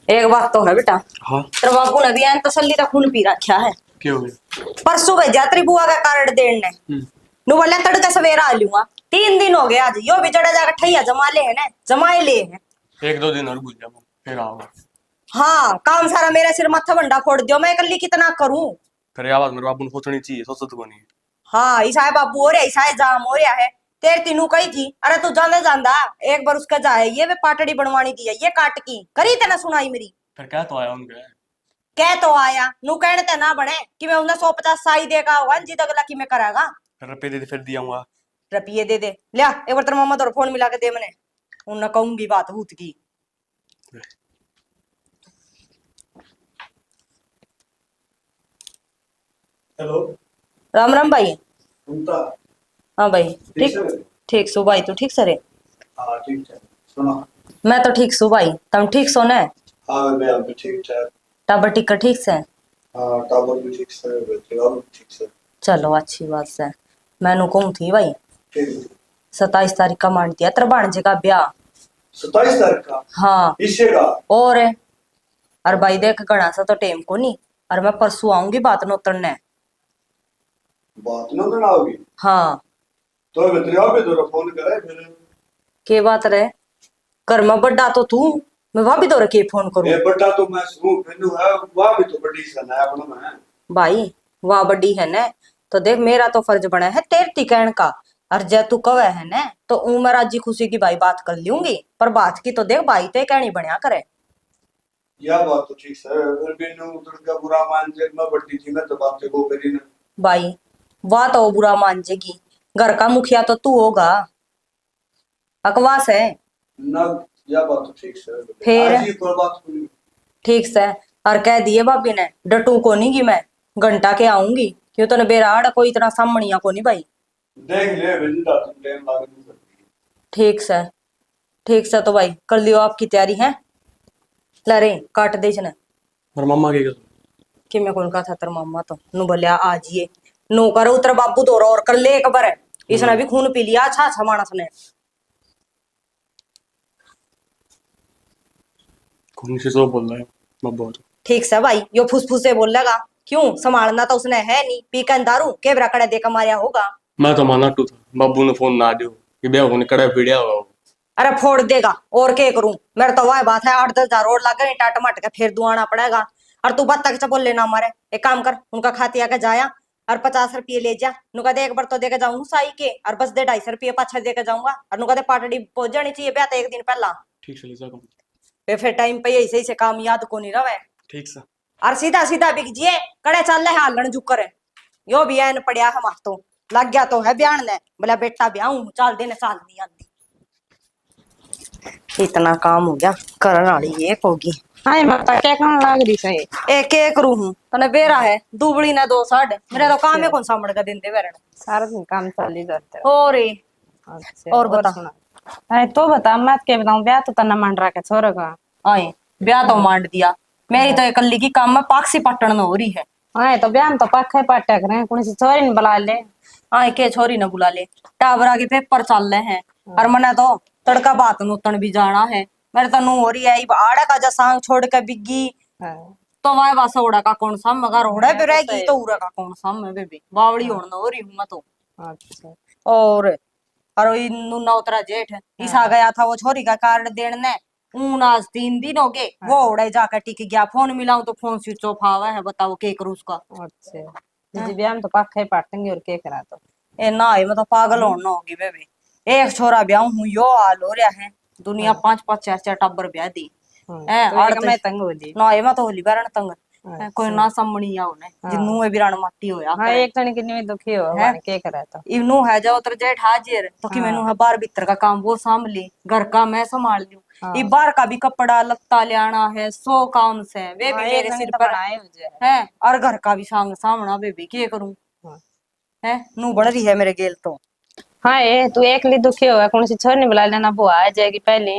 एक बात तो है बेटा। हाँ तेरे बाबू ने भी एन तसल्ली का खून पी रखा है। क्यों हो गया? परसों भेजा तेरी बुआ का कार्ड देने। नु बोले तड़के सवेरा आ लूंगा। 3 दिन हो गए आज यो भी जड़ा जाकर ठैया जमा ले है ना जमाए ले है। 1-2 दिन और गुजर जाओ फिर आओगा। हाँ काम सारा मेरे सिर माथा बंडा फोड़ दियो मैं कल्ली कितना करूं। फिर आवाज मेरे बाबू ने सोचनी चाहिए, सोचत को नहीं। हाँ ईसाए बाबू हो रहा ईसाए जाम हो रहा है। तेरे तीनू कही थी अरे तू जाने जानदा एक बार उसका जाए ये वे पाटड़ी बनवानी थी ये काट की करी तेना सुनाई मेरी। फिर क्या तो आया उनके? कह तो आया नु कहने ते ना बने कि मैं उन्हें 150 साई देगा होगा जीत अगला की मैं करागा। फिर रुपये दे फिर दियाऊंगा। रुपये दे दे लिया एक बार तेरे मामा तो फोन मिला के दे मैंने उन्हें कहूंगी बात भूत की। हेलो राम राम भाई। सुनता हाँ भाई ठीक ठीक है। ठीक सु भाई तू ठीक सरे। हाँ ठीक है सुनो। मैं तो ठीक सु भाई तुम ठीक सो ने। हाँ मैं अभी ठीक है। टाबर टिक्कर ठीक से। हाँ टावर भी ठीक से बच्चे और भी ठीक से। चलो अच्छी बात से मैनू कहूँ थी भाई ठीक है 27 तारीख का मान दिया तेरे भांजे का ब्याह। 27 तारीख का हाँ इससे का और अरे भाई देख घना सा तो टेम को नहीं और मैं परसों आऊंगी बात नोतरने। बात ना बनाओगी हाँ तो बतरिया भी तो फोन करे फिर के बात रहे कर मैं बड्डा तो तू मैं भाभी दौरे के फोन करूं। ये बड़ा तो मैं सुन फिर है वह भी तो बड़ी सन है अपना में भाई वाह बड़ी है ने तो देख मेरा तो फर्ज बना है तेरे तिकैन का और जय तू कवे है ने तो मैं राजी खुशी की भाई बात कर लूंगी पर बात की तो देख भाई ते कहनी बनया करे। यह बात तो ठीक है फिर भी नु तुड़का बुरा मान जे मैं बड़ी थी मैं तो बात को करी ना भाई वाह तो बुरा मान जेगी घर का मुखिया तो तू होगा अकवास है ना यह बात तो ठीक है फिर? आज ही कोई बात सुनी ठीक से और कह दिए भाभी ने डटू को नहीं की मैं घंटा के आऊंगी क्यों तो बेराड़ कोई इतना सामणिया को नहीं भाई। देख ले विजिटा तुम टाइम लाग नहीं सकती ठीक से तो भाई कर लियो आपकी तैयारी है ला रे काट दे जने और मम्मा की कसम कि मैं कौन का था तेरा मामा तो नु भलिया आज ये नो कर उतर बाबू तो और कर ले एक बार इसने भी खून पी लिया अच्छा अच्छा मानस ने। कौन सी सो बोल रहा है बब्बा तो। ठीक से भाई यो फुसफुस से बोलेगा क्यों संभालना तो उसने है नहीं पीकन दारू के कड़े देकर मारिया होगा। मैं तो माना टू था बब्बू ने फोन ना दियो कि ब्याह होने कड़ा पीड़िया होगा। अरे फोड़ देगा और क्या करूं मेरे तो वह बात है 8-10 हजार और लगे टाट मट के फिर दुआना पड़ेगा। और तू बात तक बोल लेना हमारे एक काम कर उनका खाती आके जाया और 50 रुपये ले जा नुका दे एक बार तो देके जाऊंगा साई के और बस दे 250 रुपये पाछा देके जाऊंगा और नुका दे पाटड़ी पहुंच जानी चाहिए ब्याह तो एक दिन पहला। ठीक से लिसा कम। वे फिर टाइम पे ऐसे से काम याद को नहीं रहे ठीक से और सीधा सीधा बिक जिए कड़े चल रहे हालन जुक करे यो भी एन पड़िया है मार तो लग गया तो है ब्याह ने बोला बेटा ब्याह चल देने साल नहीं आती इतना काम हो गया करने वाली एक होगी। हाय माता क्या कहने लाग रही सही एक एक रू हूं तने बेरा है दुबड़ी ने 2 साढ़ मेरा तो काम है कौन सामड़ का दिन दे वेरण सारा दिन काम चल ही जाते और अच्छा और बता सुना अरे तो बता मैं क्या बताऊं ब्याह तो तना मान रहा है छोरे का आए ब्याह तो मांड दिया मेरी तो इकल्ली की काम में पाक्सी पट्टन में हो रही है। हाय तो ब्याह में तो पक्का पाटा करें कौन सी छोरी ने बुला ले आए के छोरी न बुला ले टाबरा के पेपर चल रहे हैं और मने तो तड़का बात नोतन भी जाना है मेरे तो नू हो रही है आड़ा का जा सांग छोड़ के बिग्गी तो वह वासा उड़ा का कौन सा मगर उड़ा पे रहेगी तो उड़ा का कौन सा मैं बेबी बावड़ी होना हो रही हूं मैं तो। अच्छा और नु नौतरा जेठ ईसा गया था वो छोरी का कार्ड देने ऊन आज 3 दिन हो गए वो उड़े जाकर टिक गया फोन मिलाऊं तो फोन स्विच ऑफ आवा है बताओ के करूं उसका। अच्छा जी ब्याह में तो पक्का ही पाटेंगे और क्या करा तो ए ना है मैं तो पागल होना होगी बेबी एक छोरा ब्याह हूं यो हाल हो रहा है दुनिया 5-5 4-4 टब्बर ब्याह दी है तो एक मैं तंग हो जी ना है मैं तो होली बारण तंग कोई ना समणी आओ ने जिन्नू है बिरान माटी होया हां एक जने की नहीं दुखी हो माने के करे तो इवनु है जो उतर जेठ हाजिर तो कि मैनू है बार भीतर का काम वो संभली घर का मैं संभाल लूं ई बाहर का भी कपड़ा लत्ता ले आना है 100 काम से वे भी मेरे सिर पर आए हो जाए है और घर का भी सांग सामना बेबी के करूं है नू बढ़ रही है मेरे गेल तो। हाँ ये तू एक ली दुखी होगा कौन सी छोरी बुला लेना वो आ जाएगी पहले।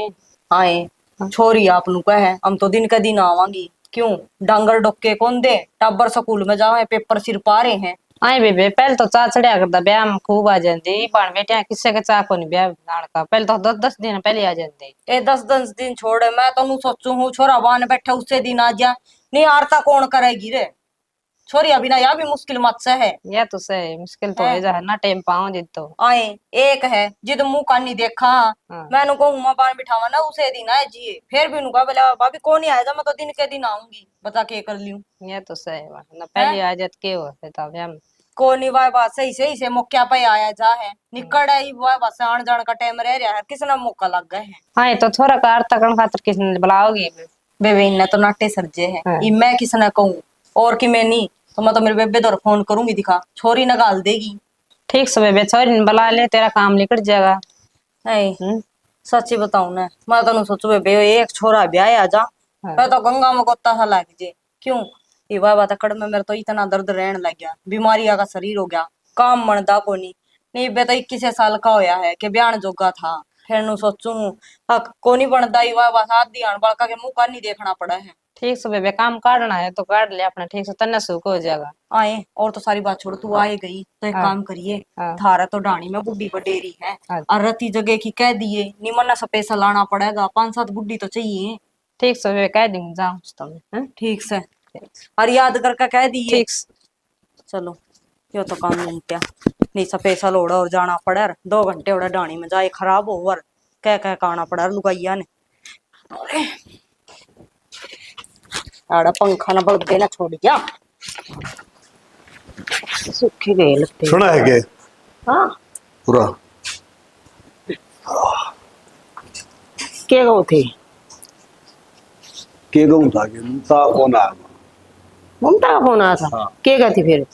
हाँ छोरी आप नु कहे हम तो दिन का दिन आवांगी क्यों डांगर डोके कौन दे टाबर स्कूल में जावे पेपर सिर पा रहे हैं आए बेबे पहले तो चा चढ़िया करता ब्याह में खूब आ जाती पण बेटिया किससे के चा को नहीं ब्याह लाने का पहले तो 10-10 दिन पहले आ जाती। ए 10-10 दिन छोड़े, मैं तो नू सोचू हूँ छोरा बान बैठे उससे दिन आ जा। नहीं आरता कौन करेगी रे, छोरी अभी ना, यह भी मुश्किल मत से है। या तो सही मुश्किल तो है है जा ना टाइम पाऊं जित तो। आए एक है जिद मुंह का नहीं देखा। हाँ मैं कहूँ मां बान बिठावा ना उसे दिन आए जिए, फिर भी नुका बोला भाभी कौन ही आएगा, मैं तो दिन के दिन आऊंगी, बता के कर लियूं। ये तो सही बात ना है पहले आ जात के हो तो ब्याह में। कौन ही वाह बात सही सही से मौके पे आया जा है, निकल आई वाह बात से आन जान का टाइम रह रहा है, किसने मौका लग गए है। हाँ ये तो थोड़ा कार तकन खातर किसने बुलाओगी। बेबे इन्हें तो नाटे सरजे है, हाँ। ई मैं किसने कहूँ और कि मैं नहीं, तो मैं तो मेरे बेबे दौर फोन करूंगी, दिखा छोरी न गाल देगी। ठीक से बेबे छोरी बुला ले तेरा काम निकल जाएगा। है हम्म। सच्ची बताऊं ना, मैं तो सोचू बेबे एक छोरा ब्याह आ जा, हाँ। मैं तो गंगा में गोता सा लग जे। क्यों ये वाह बात कड़ में मेरे तो इतना दर्द रहने लग गया, बीमारी का शरीर हो गया, काम मनदा को नहीं बे तो 21 साल का होया है कि ब्याह जोगा था। फिर नु सोचू को नहीं बनता, ये वाह बात हाथ ध्यान बड़का के मुंह का नहीं देखना पड़ा है। ठीक से बेबे काम काटना है तो काट ले अपना ठीक से तन्ने सुख हो जाएगा। आए और तो सारी बात छोड़, तू आए गई तो एक हाँ। काम करिए, हाँ। थारा तो डाणी में बुड्ढी बडेरी है, हाँ। और रती जगह की कह दिए निमन सा पैसा लाना पड़ेगा, 5-7 बुड्ढी तो चाहिए। ठीक से बेबे कह दूंगी जाऊँ तुम्हें। ठीक से और याद करके कह दिए। ठीक से। चलो यो तो काम निपटा, नहीं सा पैसा लोड़ा और जाना पड़ा 2 घंटे ओड़ा डाणी में जाए खराब हो और कह काना पड़ा लुगाइया ने। आड़ा पंखा ना बढ़ देना छोड़ गया, सूखी गए लगते। सुना है के हाँ पूरा क्या गो थे, के गऊं था कि ता फोन आया ममता का फोन आया था। हाँ। क्या कहती फिर,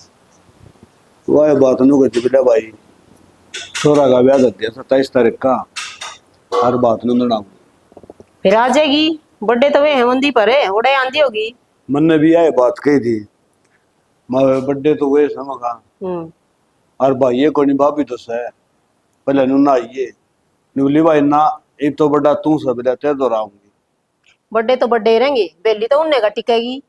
वह बात नु कहती बेटा भाई छोरा का ब्याह कर दिया 27 तारीख का, हर बात नु नड़ाऊं फिर आ जाएगी, बर्थडे तो वे हेमंदी पर है उड़े आंधी होगी। मन ने भी यह बात कही थी, मैं बर्थडे तो वे समझा और भाई ये कोनी भाभी तो सह पहले नु ना आइए नुली भाई ना, एक तो बड़ा तू सब रहते तो राऊंगी बर्थडे तो बर्थडे रहेंगे, बेली तो उन्ने का टिकेगी।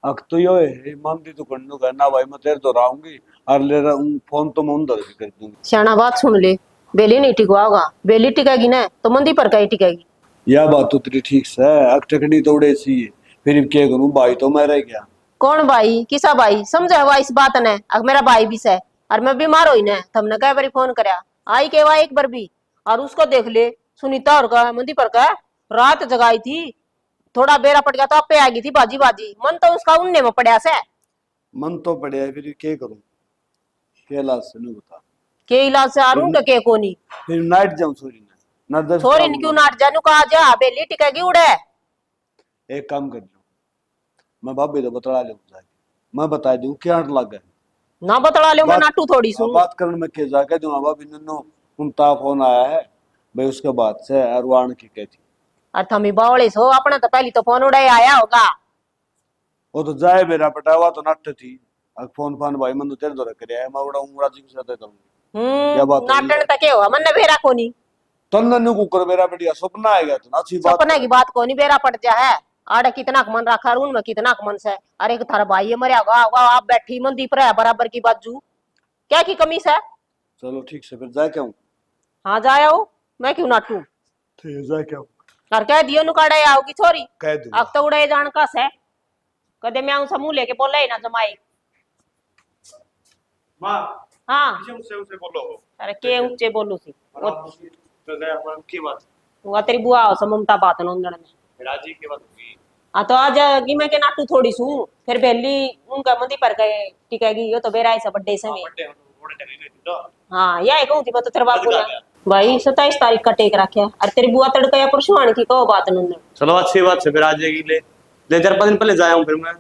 अक तो यो है मानती तो करनो कहना भाई मैं तेरे तो राऊंगी और ले रहा हूं फोन तो मैं उधर से कर दूंगी। सियाना बात सुन ले, बेली नहीं टिकवाओगा, बेली टिकेगी ना तो मंदी पर का ही टिकेगी। यह बात तो तेरी ठीक से है, अक टकड़ी तो उड़े सी है, फिर क्या करूं भाई तो मैं रह गया। कौन भाई, किसा भाई, समझा हुआ इस बात ने, अब मेरा भाई भी से और मैं बीमार हुई ना, तुमने कई बारी फोन करया, आई के एक बार भी, और उसको देख ले सुनीता और का मंदी पर का रात जगाई थी, थोड़ा बेरा पड़ गया तो आपे आ गई थी बाजी बाजी, मन तो उसका उन्ने में पड़ा से। मन तो पड़े है फिर क्या करूं, क्या इलाज से नहीं बता, के इलाज से आरू के कोनी फिर नाइट जाऊं सूरी ने ना दर्द छोरी क्यों नाट जानू कहा जा, बेली टिकेगी उड़े। एक काम कर लो, मैं भाभी तो बतला ले जाके मैं बता दूं क्या लग गया ना बतला ले, मैं बात- नाटू थोड़ी सुन। बात करने में के जाके जो भाभी नन्नो उनता फोन आया है भाई उसके बाद से अरवान की कहती और थमी बावड़े सो अपने तो पहली तो फोन उड़े आया होगा। वो तो जाए मेरा पटावा तो नट थी, अब फोन फान भाई मन तो तेरे दो रख रहा है मैं उड़ा उमरा जी के साथ करूंगी क्या बात होगी? नाटन तक हो मन बेरा कोनी, तन नन्नू कुकर मेरा बढ़िया सपना आएगा तो अच्छी बात सपने की बात कोनी, बेरा पड़ जा है आड़े कितना मन रखा रून में कितना मन से। अरे एक थारा भाई है मरिया होगा, आप बैठी मंदी पर है बराबर की बाजू, क्या की कमी से। चलो ठीक से फिर जाए क्या हूँ, हाँ जाया हो, मैं क्यों नाटू, ठीक है जाए क्या हूँ और कह दियो नुकाड़े आओगी छोरी, कह दूंगा अब तो उड़े जान का से कदे मैं समूह लेके बोले ना जमाई। माँ हाँ ऊंचे ऊंचे बोलो। अरे के ऊंचे बोलू सी, तो गया अपन की बात, वो तेरी बुआ हो सममता बात नोंदण में। राजी की बात होगी। हाँ तो आज गी मैं के नाटू थोड़ी सू, फिर बेली उनका मंदी पर गए टिकेगी, यो तो बेरा ऐसा बर्थडे से में। बर्थडे थोड़े टकरी नहीं थी तो हाँ यह कहूँ थी, मैं तो तेरे बाप कद बोला का गया? भाई 27 तारीख का टेक रखे, और तेरी बुआ तड़का या परसुआन की कहो बात नंदन। चलो अच्छी बात से फिर आ जाएगी, ले 4-5 दिन पहले जाया हूँ फिर मैं।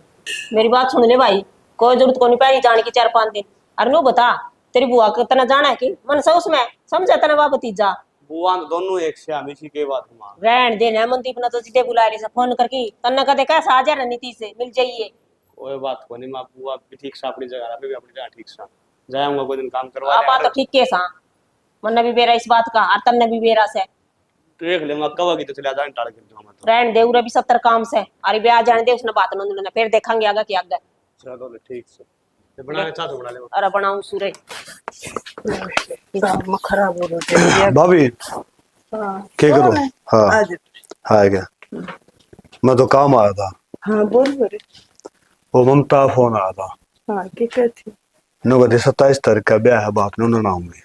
मेरी बात सुन ले भाई, कोई जरूरत को नहीं पहली जाने की 4-5 दिन, और नो बता तेरी बुआ को तना जाना है कि मन से उसमें समझा तना बाप भतीजा बुआ तो दोनों एक से हम इसी के बात मां रहन देना मंदीप ना तो सीधे बुला रही से फोन करके तन्ना कदे कैसा आ जा रणनीति से मिल जाइए। वो बात को नहीं, मां बुआ भी ठीक से अपनी जगह रहा, भी अपनी जगह ठीक से जाऊंगा कोई दिन काम करवा आप तो ठीक के सा मन भी बेरा इस बात का, और तन्ने भी बेरा से देख लेंगे कब की तो चला जाए टाड़ कर दूंगा मैं तो। रहन दे उरे भी 70 काम से, अरे ब्याह जाने दे उसने बात नंदन, फिर देखेंगे आगे की आगे। चलो ठीक से तो बना ले, चाह तो बना ले। अरे बनाऊं सूरे गाँव में खराब हो रही है। भाभी हाँ क्या करो? हाँ आज हाँ क्या, मैं तो काम आया था। हाँ बोल बोले। वो ममता फोन आया था, हाँ क्या कहती? नो कहते 27 तारीख का ब्याह है, बात नहीं उन्होंने आऊंगी।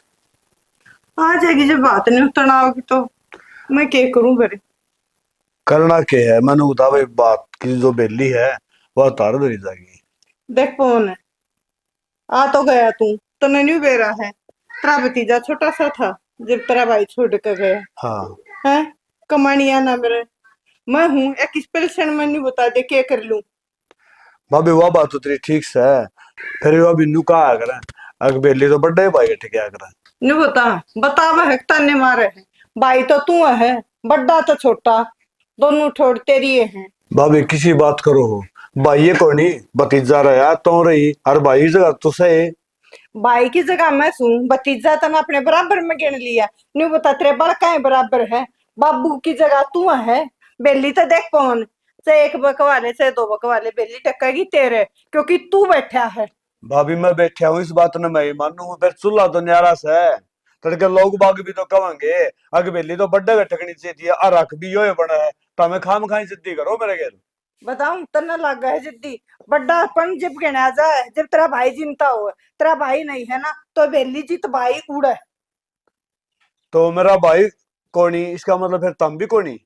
आ जाएगी, जब बात नहीं तनाव की तो मैं क्या करूं बरे। करना क्या है, मैंने बता भाई बात की जो बेली है वह तार धरी जाएगी। देख कौन है आ तो गया, तू तो नहीं बेरा है। तेरा भतीजा छोटा सा था जब तेरा भाई छोड़ कर गया हाँ है। कमानिया ना मेरे, मैं हूँ एक स्पेशल मेन्यू बता दे क्या कर लूं। भाभी वह बात तो तेरी ठीक से है, फिर वह बिन्नू कहा करे अगर बेली तो बड्डे भाई के क्या करे। नहीं बता वह है ताने मारे है। भाई तो तू है, बड़ा तो छोटा, दोनों ठोड़ तेरी हैं। भाभी किसी बात करो हो, भाई ये कोई नहीं भतीजा रहा तो रही, और भाई की जगह तो सही। भाई की जगह मैं सुन, भतीजा तने अपने बराबर में गिन लिया। नहीं बता तेरे बड़का है बराबर है, बाबू की जगह तू है। बेली तो देख कौन से एक बकवाले से दो बकवाले बेली टक्केगी तेरे, क्योंकि तू बैठा है। भाभी मैं बैठा हूँ इस बात ने मैं मानू, फिर चूल्हा तो न्यारा से है, तड़के लोग बाग भी तो कहेंगे अग बेली तो बड्डे का ठकनी चाहिए और रख भी यो बना है, तो हमें खाम खाई जिद्दी करो मेरे घर। बताऊं तना लग गया जिद्दी। बड्डापन जब गिना जाए जब तेरा भाई जिंदा हो, तेरा भाई नहीं है ना तो बेली जीत भाई उड़े। तो मेरा भाई कोनी, इसका मतलब फिर तुम भी कोनी।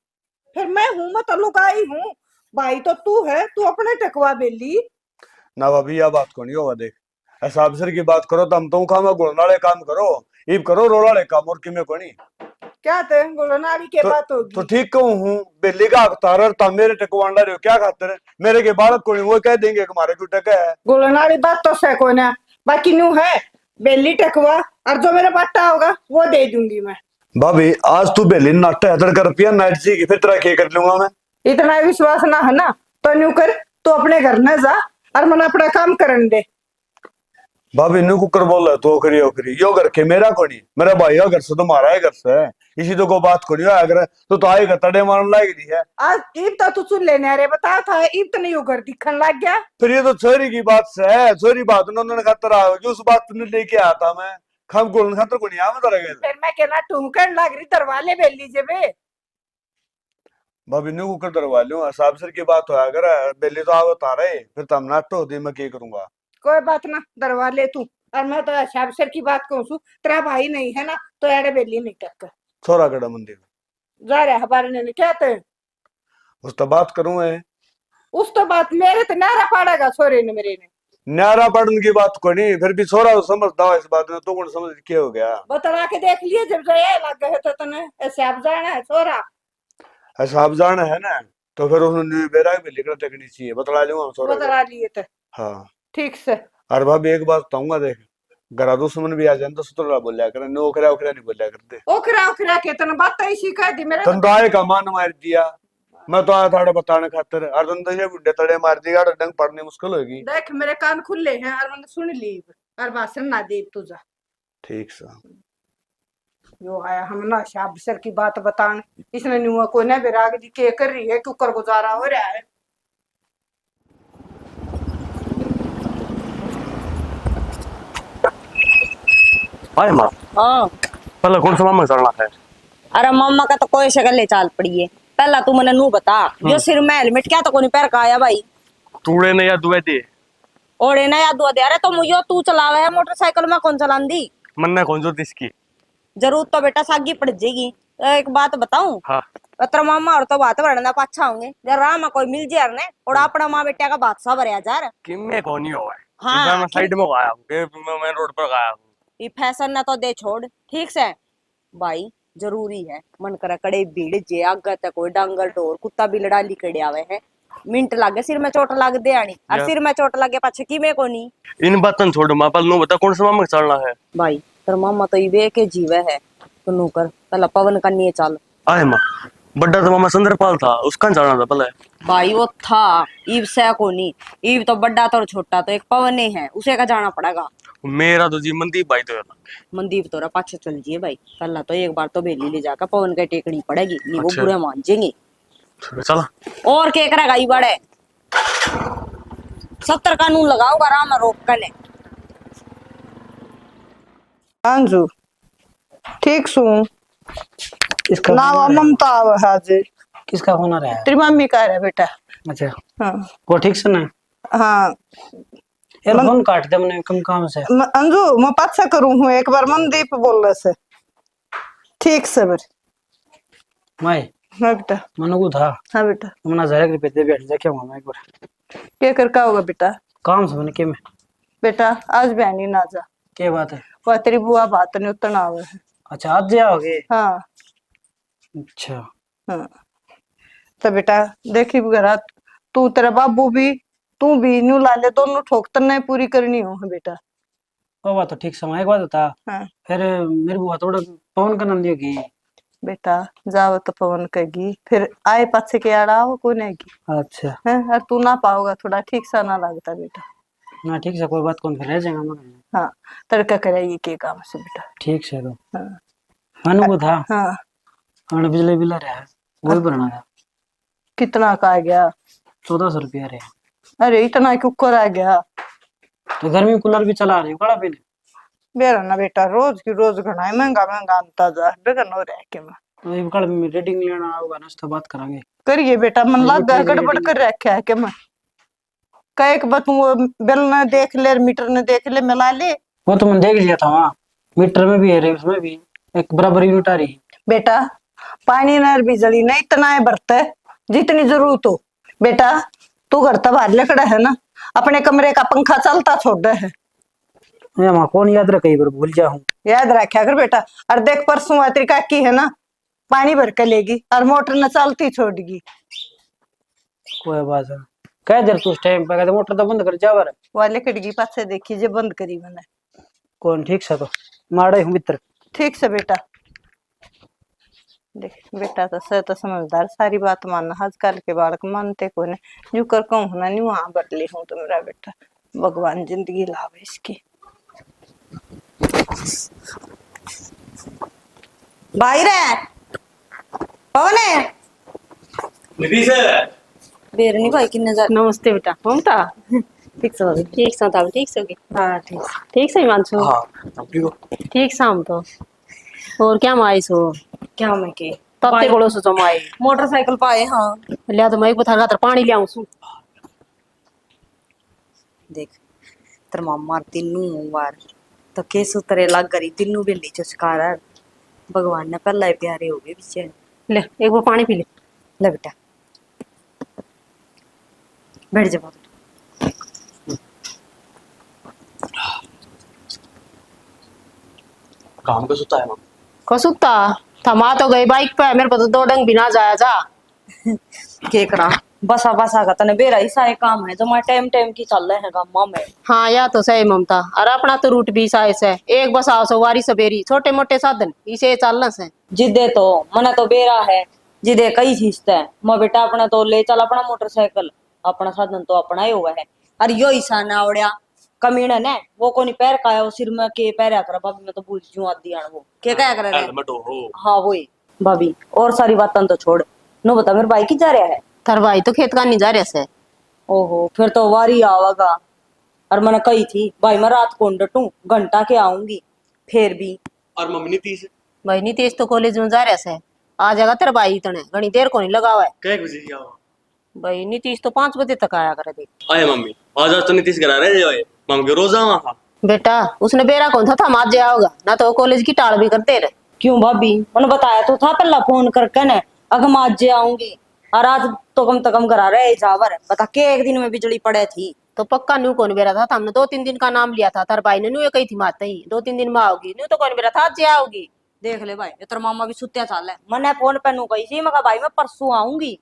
फिर मैं हूं, मैं तो लुकाई हूँ। भाई तो तू है, तू अपने टकवा बेली। ना भाभी यह बात कोनी होगा, देख ऐसा अवसर की बात करो तुम तो खामा गुड़नाले काम करो, इब करो रोलाले काम, और किमें कोनी। क्या थे गोलनारी के बात तो होगी। ठीक कहूँ हूँ, बेली का अवतार और तुम मेरे टकवांडा रहे हो क्या खातिर, मेरे के बालक कोनी वो कह देंगे कि हमारे क्यों टका है। गोलनारी बात तो से को ना, बाकी नू है बेली टकवा, और जो मेरा बाटा होगा वो दे दूंगी मैं। भाभी आज तू बेली नाट है कर रुपया नाइट जी फिर तेरा क्या कर लूंगा मैं। इतना विश्वास ना है ना तो न्यू कर, तू अपने घर न जा और मन अपना काम करन दे। भाभी नु कुकर बोल रहा तू ओखरी ओखरी यो घर के मेरा कोनी, मेरा भाई घर से तो मारा है घर से, इसी तो को बात कोनी अगर तो आएगा तड़े मारन लायक दी है। आज ईब तो तू लेने रे बता था, ईब तो नहीं हो घर दिखन लग गया। फिर ये तो छोरी की बात से है, छोरी बात उन्होंने खातर आ जो उस बात ने लेके आता मैं खम गोलन खातर कोनी आ मैं तरह गए। फिर मैं कहना ठुमकन लग रही दरवाले बेली जेबे। भाभी नु कुकर दरवा लूं, हिसाब सर की बात होया अगर बेली तो आवत आ रहे फिर तम नाटो होती मैं क्या करूंगा। कोई बात ना दरवाले तू, और मैं तो शाब सर की बात कहूँ सु, तेरा भाई नहीं है ना तो यारे बेली नहीं टक्कर। छोरा कड़ा मंदिर जा रहा हमारे ने क्या थे उस तो बात करूं है, उस तो बात मेरे तो नारा पाड़ेगा छोरे ने मेरे ने। न्यारा पढ़ने की बात को नहीं, फिर भी छोरा तो समझता हो इस बात में, तो कौन समझ क्या हो गया। बतला के देख लिए जब जो ये लग गए तो तने ऐसे आप जाना है छोरा। ऐसा आप जाना है ना तो फिर उन्होंने बेरा भी लिखना टेकनी चाहिए, बतला लूंगा छोरा को। बतला लिए थे हाँ ठीक से। और भाभी एक बात बताऊंगा, देख घरा दुश्मन भी आ जाए तो सुतरा बोलिया कर, ओखरा ओखरा नहीं बोलिया करते। ओखरा ओखरा के तने बात तो इसी कह दी मेरे। तन तो आए का मान मार दिया, मैं तो आया था बताने खातिर, और तुम तो ये बुड्ढे तड़े मार दिया और डंग पड़नी मुश्किल होगी। देख मेरे कान खुले हैं और मैंने सुन ली और भाषण ना दे तुझा। ठीक सा जो आया हम ना शाब सर की बात बतान, इसने नुआ को ना विराग दी के कर रही है, कुकर गुजारा हो रहा है। अरे माँ हाँ पहले कौन सा मामा चलना है। अरे मम्मा का तो कोई शक्ल ले चाल पड़ी है, पहला तू मने नू बता यो सिर में हेलमेट क्या तो कोनी पैर का आया भाई। तूड़े ने या दुए दे ओड़े ना याद हुआ दे, अरे तो मुझे तू चलावे है मोटरसाइकिल में कौन चलांदी। मन्ने कौन जो इसकी जरूरत तो बेटा सागी पड़ जाएगी। एक बात बताऊं, हाँ अतर मामा और तो बात बढ़ना पाछा होंगे जब राम में कोई मिल जाए ने और अपना माँ बेटा का बादशाह भरया जा रहा। किम्मे कौन ही हुआ है। हाँ, मैं साइड में आया हूँ, मैं रोड पर आया हूँ। ये फैशन ना तो दे छोड़ ठीक से भाई, जरूरी है मन करे कड़े भीड़ जे आगे तक कोई डांगर ढोर कुत्ता भी लड़ा ली कड़े आवे है, मिनट लागे सिर में चोट लाग दे आनी, और सिर में चोट लगे पाछे की में कोनी। इन बातन छोड़ माँ पल नो बता कौन सा मामा चलना है। भाई तर मामा तो ये के जीवे है तो नू कर पहला पवन कन्नी चल। आए माँ बड्डा तो मामा संदरपाल था उसका जाना था पहले। भाई वो था ईब से कोनी, ईब तो बड़ा तो छोटा तो एक पवन ही है, उसे का जाना पड़ेगा। मेरा तो जी मनदीप भाई तो है ना। मनदीप तोरा पाछे चल जिए भाई, पहला तो एक बार तो बेली ले जाकर पवन के टेकनी पड़ेगी, नहीं वो अच्छा। बुरे मान जाएंगे। चला और क्या करेगा ये बड़े 70 कानून लगाओगा राम रोक कर ले। अंजू ठीक सू किसका ना वो ममता आव आज किसका फोन आ रहा है? तेरी मम्मी कह रहा है बेटा। अच्छा, हाँ वो ठीक से ना हाँ यार फोन काट दे मैंने कम काम से। अंजू मैं पाछा करूँ हूँ एक बार मनदीप बोल रहे से ठीक से बेर माई हाँ बेटा मनु को था हाँ बेटा मना जारे के पे दे बैठ जा क्या मैं एक बार क्या कर का होगा बेटा काम से मैंने के में बेटा आज बहनी ना जा क्या बात है? वह तेरी बुआ बात नहीं उतना आवे है। अच्छा आज जाओगे? हाँ अच्छा हाँ तो बेटा देखी घर तू तेरा बाबू भी तू भी न्यू लाले दोनों ठोक तन्ने पूरी करनी हो है बेटा। वो बात तो ठीक समय एक बात बता हाँ फिर मेरे बुआ थोड़ा फोन करना दियोगी। बेटा जाओ तो पवन कहेगी फिर आए पाछे के आड़ा हो को नहीं की अच्छा है और तू ना पाओगा थोड़ा ठीक सा ना लगता बेटा। ना ठीक से कोई बात कौन फिर रह जाएगा मगर हाँ तड़का करेगी के काम से बेटा। ठीक से तो हाँ मनु को था हाँ और बिजली बिल रहा है वही भरना था कितना का आ गया? 1400 रुपया रहे। अरे इतना क्यों कर आ गया? तो गर्मी में कूलर भी चला रही हो कड़ा पीने बेरा ना बेटा रोज की रोज घना है महंगा महंगा अंता जा बेगन हो रहा है के मैं तो ये कड़ में रेटिंग लेना होगा नाश्ता बात करेंगे। करिए बेटा मन लग गया गड़बड़ कर रखा है के मैं कह एक बात वो बिल ने देख ले मीटर ने देख ले मिला ले। वो तो मैंने देख लिया था वहाँ मीटर में भी है उसमें भी एक बराबर यूनिट आ रही है। बेटा पानी न बिजली नहीं इतना है बरता है जितनी जरूरत हो। बेटा तू घर तब बाहर लकड़ा है ना अपने कमरे का पंखा चलता छोड़ है। मैं वहाँ कौन याद रखे एक बार भूल जाऊँ। याद रखा कर बेटा और देख परसों अत्री काकी है ना पानी भर के लेगी और मोटर न चलती छोड़गी। कोई बात है कह देर तू उस टाइम पे कहते मोटर तो बंद कर जा बार वाले कटगी पासे देखी जे बंद करी मैंने। कौन ठीक से तो मारे हूँ मित्र ठीक से बेटा देख बेटा तो समझदार सारी बात मानना आजकल के बालक मानते को नहीं जो कर कहूँ ना नहीं वहां बदली हूँ तो मेरा बेटा भगवान जिंदगी लावे इसकी। भाई रे कौन है? निधि से बेरनी भाई किन्ने जा नमस्ते बेटा ममता ठीक से भाभी। ठीक से था ठीक से हाँ ठीक ठीक से मानसो हाँ ठीक हो ठीक शाम तो और क्या माई सो क्या मैं के तब ते बोलो सो माई मोटरसाइकिल पाए हाँ लिया तो मैं बता रहा पानी ले आऊं सु देख तेरे मामा तीनू बार तो केस उतरे लग गरी तीनू बेली चस्कार भगवान ने पहला ही प्यारे हो गए पीछे। ले एक बार पानी पी ले ले बेटा बैठ जा बाबू। काम का सुता है मां कसुता थमा तो गई बाइक पे मेरे को तो दो डंग बिना जाया जा के करा बसा बसा का तने बेरा ही सारे काम है जो मैं टाइम टाइम की चल रहे हैं गामा में। हाँ या तो सही ममता और अपना तो रूट भी साइस है एक बस आओ सवारी सवेरी छोटे मोटे साधन इसे चलना से जिदे तो मने तो बेरा है जिदे कई चीज है मैं बेटा अपना तो ले चल अपना मोटरसाइकिल अपना साधन तो अपना ही हुआ है। और यो ईसा ना आवड़िया कमीना ने वो कोनी पैर का है वो सिर में के पैर कर भाभी मैं तो भूल जू आदि आन वो के क्या कर रहे हेलमेट हो हाँ वही भाभी और सारी बातें तो छोड़ नो बता मेरे भाई की जा रहा है थार भाई तो खेत का नहीं जा रहा से ओहो फिर तो वारी आवागा और मैंने कही थी भाई मैं रात को डटू घंटा के आऊंगी फिर भी और मम्मी नीति से भाई नीतीश तो कॉलेज में जा रहा से आ जाएगा तेरा भाई इतने घनी देर को नहीं लगा हुआ है कई बजे की आओ भाई नीतीश तो 5 बजे तक आया करे देख आए मम्मी आज आज तो नीतीश करा रहे जो मम्मी के रोज आवा हां बेटा उसने बेरा कौन था माज जाया होगा ना तो कॉलेज की टाल भी करते रहे। क्यों भाभी मैंने बताया तो था पहला फोन करके ने अगर मैं आज आऊंगी और आज तो कम से कम करा रहे जावर बता के एक दिन में बिजली पड़े थी तो पक्का न्यू कौन बेरा था हमने 2-3 दिन का नाम लिया था तार भाई ने न्यू ये कही थी मात ही 2-3 दिन में आओगी न्यू तो कौन बेरा था आज आओगी देख ले भाई तेरा मामा भी सुत्या चाल है मैंने फोन पे नु कही थी मैं कहा भाई मैं परसों आऊंगी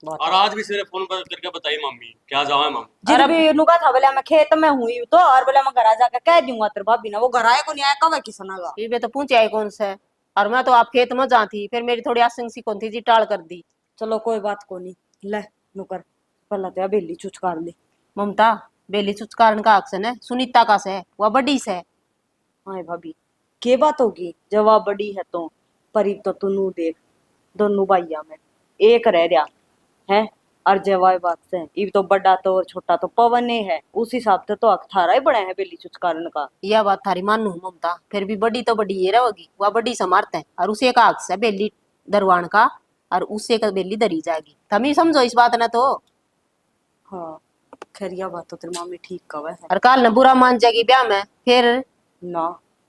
और आज भी सिर्फ फोन पर करके बताइए मम्मी क्या जाओ है मम्मी जिद भी नुका था बोले मैं खेत में हुई तो और बोले मैं घर जाकर कह दूंगा तेरे भाभी ना वो घर आए को नहीं आया कब किसनागा ये तो पूछे आई कौन से और मैं तो आप खेत में जा थी फिर मेरी थोड़ी आशंक सी कौन थी जी टाल कर दी। चलो कोई बात को नहीं ले नुकर पहला तो बेली चुचकार दी ममता बेली चुचकारण का अक्सन है सुनीता का से वह बड़ी से हाँ भाभी के बात होगी जब वह बड़ी है तो परी तो तू देख दोनों भाइया में एक रह रहा है और जवाई बात से ये तो बड़ा तो और छोटा तो पवन ही है, उस हिसाब से तो अखारा ही बड़ा है बेली चुचकारन का। यह बात थारी मानू ममता, फिर भी बड़ी तो बड़ी ये रहेगी, वह बड़ी समर्थ है और उसे का हक है बेली दरवान का, और उससे का बेली दरी जाएगी। तुम ही समझो इस बात ना तो। हाँ खैर यह बात तो तेरी मामी ठीक कवा है। और काल न बुरा मान जाएगी ब्याह में फिर। ना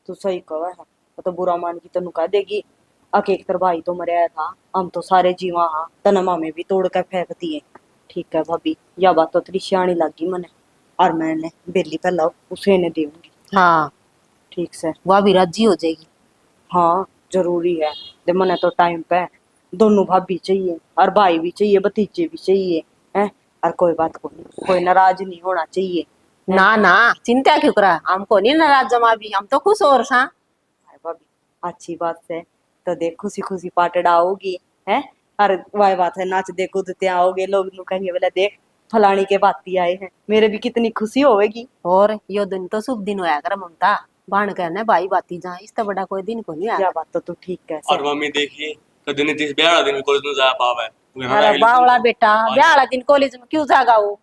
तू सही कवा है, वो तो बुरा मान की तेन कह देगी अके एक तेरा भाई तो मरया था, हम तो सारे जीवा हाँ तना मामे भी तोड़ कर फेंकती है। ठीक है भाभी, यह बात तो तेरी सियाणी लगी मने, और मैंने बेली पहला उसे ने देऊंगी। हाँ ठीक से वह भी राजी हो जाएगी। हाँ जरूरी है, दे मने तो टाइम पे दोनों भाभी चाहिए और भाई भी चाहिए, भतीजे भी चाहिए हैं। और कोई बात को नहीं, कोई नाराज नहीं होना चाहिए। ना ना चिंता क्यों करा, हमको नहीं नाराज जमा भी, हम तो खुश और सा। हाय भाभी अच्छी बात है, तो देख खुशी खुशी पाटड़ा आओगी है, और वाह बात है नाच दे कूदते आओगे, लोग नु कहेंगे बोले देख फलानी के बाती आए हैं, मेरे भी कितनी खुशी होगी। और यो दिन तो शुभ दिन होया कर ममता, बाण कहने भाई बाती जहाँ इससे बड़ा कोई दिन को नहीं आया। क्या बात तो तू ठीक है और मम्मी देखिए कभी नहीं तीस ब्याह दिन कॉलेज में जा पावे। अरे बावला बेटा, ब्याह वाला दिन कॉलेज में क्यों जागा वो।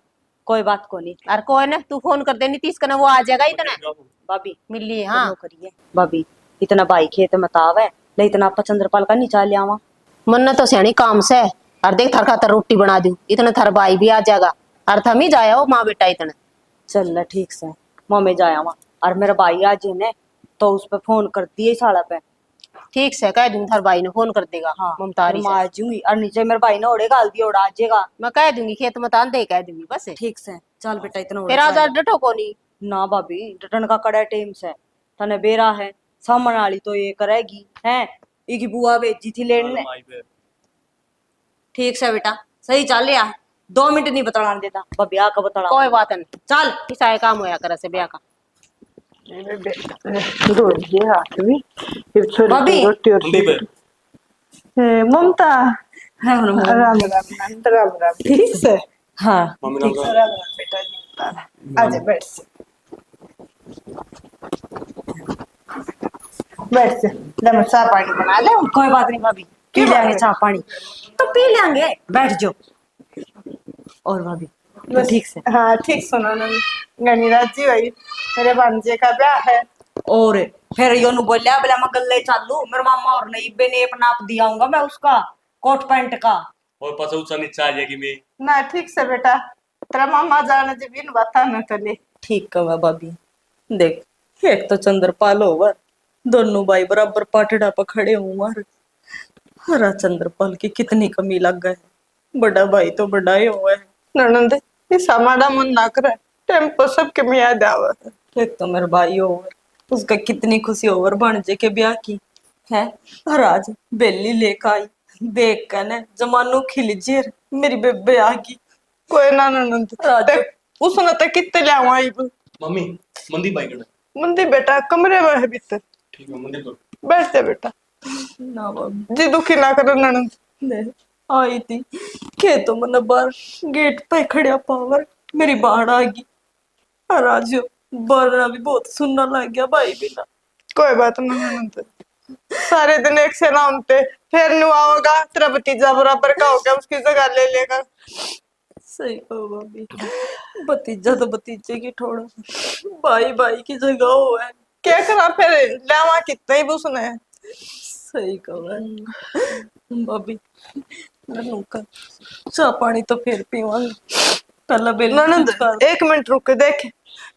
कोई बात को नहीं। और कोई ना तू फोन कर दे नीतीश का ना, वो आ जाएगा इतना भाभी मिल लिए। हाँ करिए भाभी, इतना भाई खेत में ताव है ले, इतना आपा चंद्रपाल का नीचा ले आवा। मन तो सियाणी काम से, और देख थर खातर रोटी बना दूं, इतना थर भाई भी आ जाएगा, और थम ही जाया हो माँ बेटा इतना। चल ठीक से मम्मी जाया वहाँ, और मेरा भाई आज ने तो उस पे फोन कर दिए साला पे। ठीक से कह दूंगी, थर भाई ने फोन कर देगा। हाँ ममतारी मैं आ जाऊंगी, और नीचे मेरे भाई ने ओढ़े गाल दिया ओढ़ा आ जाएगा। मैं कह दूंगी खेत में तान दे, कह दूंगी बस। ठीक से चल बेटा इतना फिर आज डटो को नहीं। ना भाभी डटन का कड़ा टेम से तने बेरा है, सामने वाली तो ये करेगी है, इकी बुआ भेजी थी लेने। ठीक से बेटा सही चल रहा, 2 मिनट नहीं बतलाने देता भाभी आका बतला। कोई बात नहीं, चल किसा काम होया करे से ब्याह का। भाभी ममता हाँ राम राम नंद, राम राम। ठीक से हाँ मम्मी ठीक से, राम राम बेटा जी। आजा बैठ से, बैठ से, ले मैं चाय पानी बना ले। कोई बात नहीं भाभी, पी लेंगे चाय पानी तो पी लेंगे, बैठ जाओ। और भाभी तो ठीक से। हाँ ठीक सुनो ना, गणिराज जी भाई मेरे भांजे का ब्याह है। और फिर यो नु बोलिया बोला मैं गले चालू, मेरे मामा और नहीं बेने नाप दियाऊंगा मैं उसका कोट पैंट का। और पास ऊंचा नीचा आ जाएगी मैं। ना ठीक से बेटा, तेरा मामा जाने जी बिन बता न तले। ठीक कवा भाभी, देख एक तो चंद्रपाल होवर, दोनों भाई बराबर पाटड़ा पर खड़े हुआ, हरा चंद्रपाल की कितनी कमी लग गए, बड़ा भाई तो बड़ा ही हुआ है। ननंद इस हमारा मन ना करे, टेम्पो सबके में याद आवा। एक तो मेरा भाई ओवर, उसका कितनी खुशी ओवर भांजे के ब्याह की है, और आज बेली लेकर आई, देख कर न जमानो खिल जेर मेरी बेबे आ गई। कोई ना ननंद, उसने तो कितने ले आवा आई। मम्मी मंदी भाई कड़ा। मंदी बेटा कमरे में है भीतर, ठीक है मंदी तो बैठ जा बेटा। ना भाभी जी दुखी ना करो ननंद। ले आई थी खेतों में बाहर गेट पे खड़िया पावर मेरी बाढ़ आ गई, और आज बरना भी बहुत सुनना लग गया भाई बिना। कोई बात नहीं ननंद, सारे दिन एक से ना उनते, फिर नु आओगा तेरा भतीजा बराबर का होगा, उसकी जगह ले लेगा। सही कहो भाभी, भतीजा तो भतीजे की ठोड़ा, भाई भाई की जगह हो है। क्या करा फिर, लावा कितना ही उसने। सही कहो है भाभी, नन्नू का चाह पानी तो फिर पीवांगे, पहला बेल ननंद एक मिनट रुक के देख,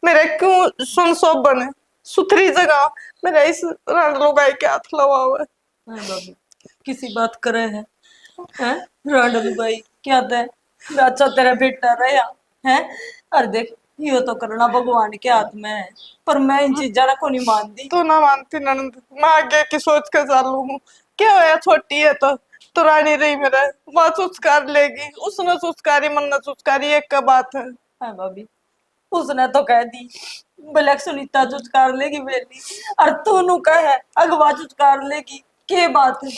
मेरा क्यों सुन सो बने सुथरी जगह, मेरा इस रंग लुगाई के हाथ लगा हुआ है। भाभी किसी बात करे है रांडल भाई क्या दे, अच्छा तेरा बेटा रहा है, और देख यो तो करना भगवान के हाथ में है, पर मैं इन चीजा को नहीं मानती। तू ना मानती ननंद, मैं आगे की सोच के चालू हूँ। क्या होया, छोटी है तो रानी रही मेरा, वह सुस्कार लेगी, उसने सुस्कारी मन ने सुस्कारी, एक का बात है। हाँ भाभी उसने तो कह दी ब्लैक सुनीता चुचकार लेगी बेली, और तू नु कहे अगवा चुचकार लेगी, के बात है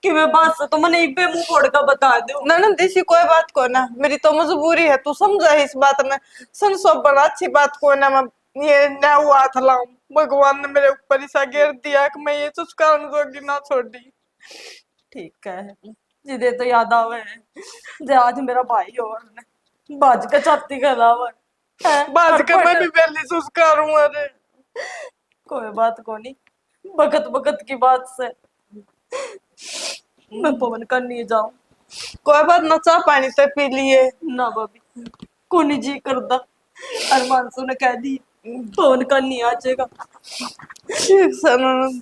कि मैं बात से तो मैंने इबे मुंह फोड़ कर बता दो। ननंद इसी कोई बात को ना, मेरी तो मजबूरी है, तू समझा है इस बात में। सन सब बड़ा अच्छी बात को ना, मैं ये ना हुआ था लाऊं, भगवान ने मेरे ऊपर ऐसा गिर दिया कि मैं ये चुचकार जोगी ना छोड़ दी। ठीक है जिदे तो याद आवे जे आज मेरा भाई और ने बाज के छाती के अलावा बाज के मैं भी बेली सुस्कार हूँ। अरे कोई बात को नहीं, बखत बखत की बात से मैं पवन कर नहीं जाऊं। कोई बात ना, चाह पानी तो पी लिए ना भाभी, को नहीं जी करता। और मानसू ने कह दी पवन का नहीं आ जाएगा। ठीक सनन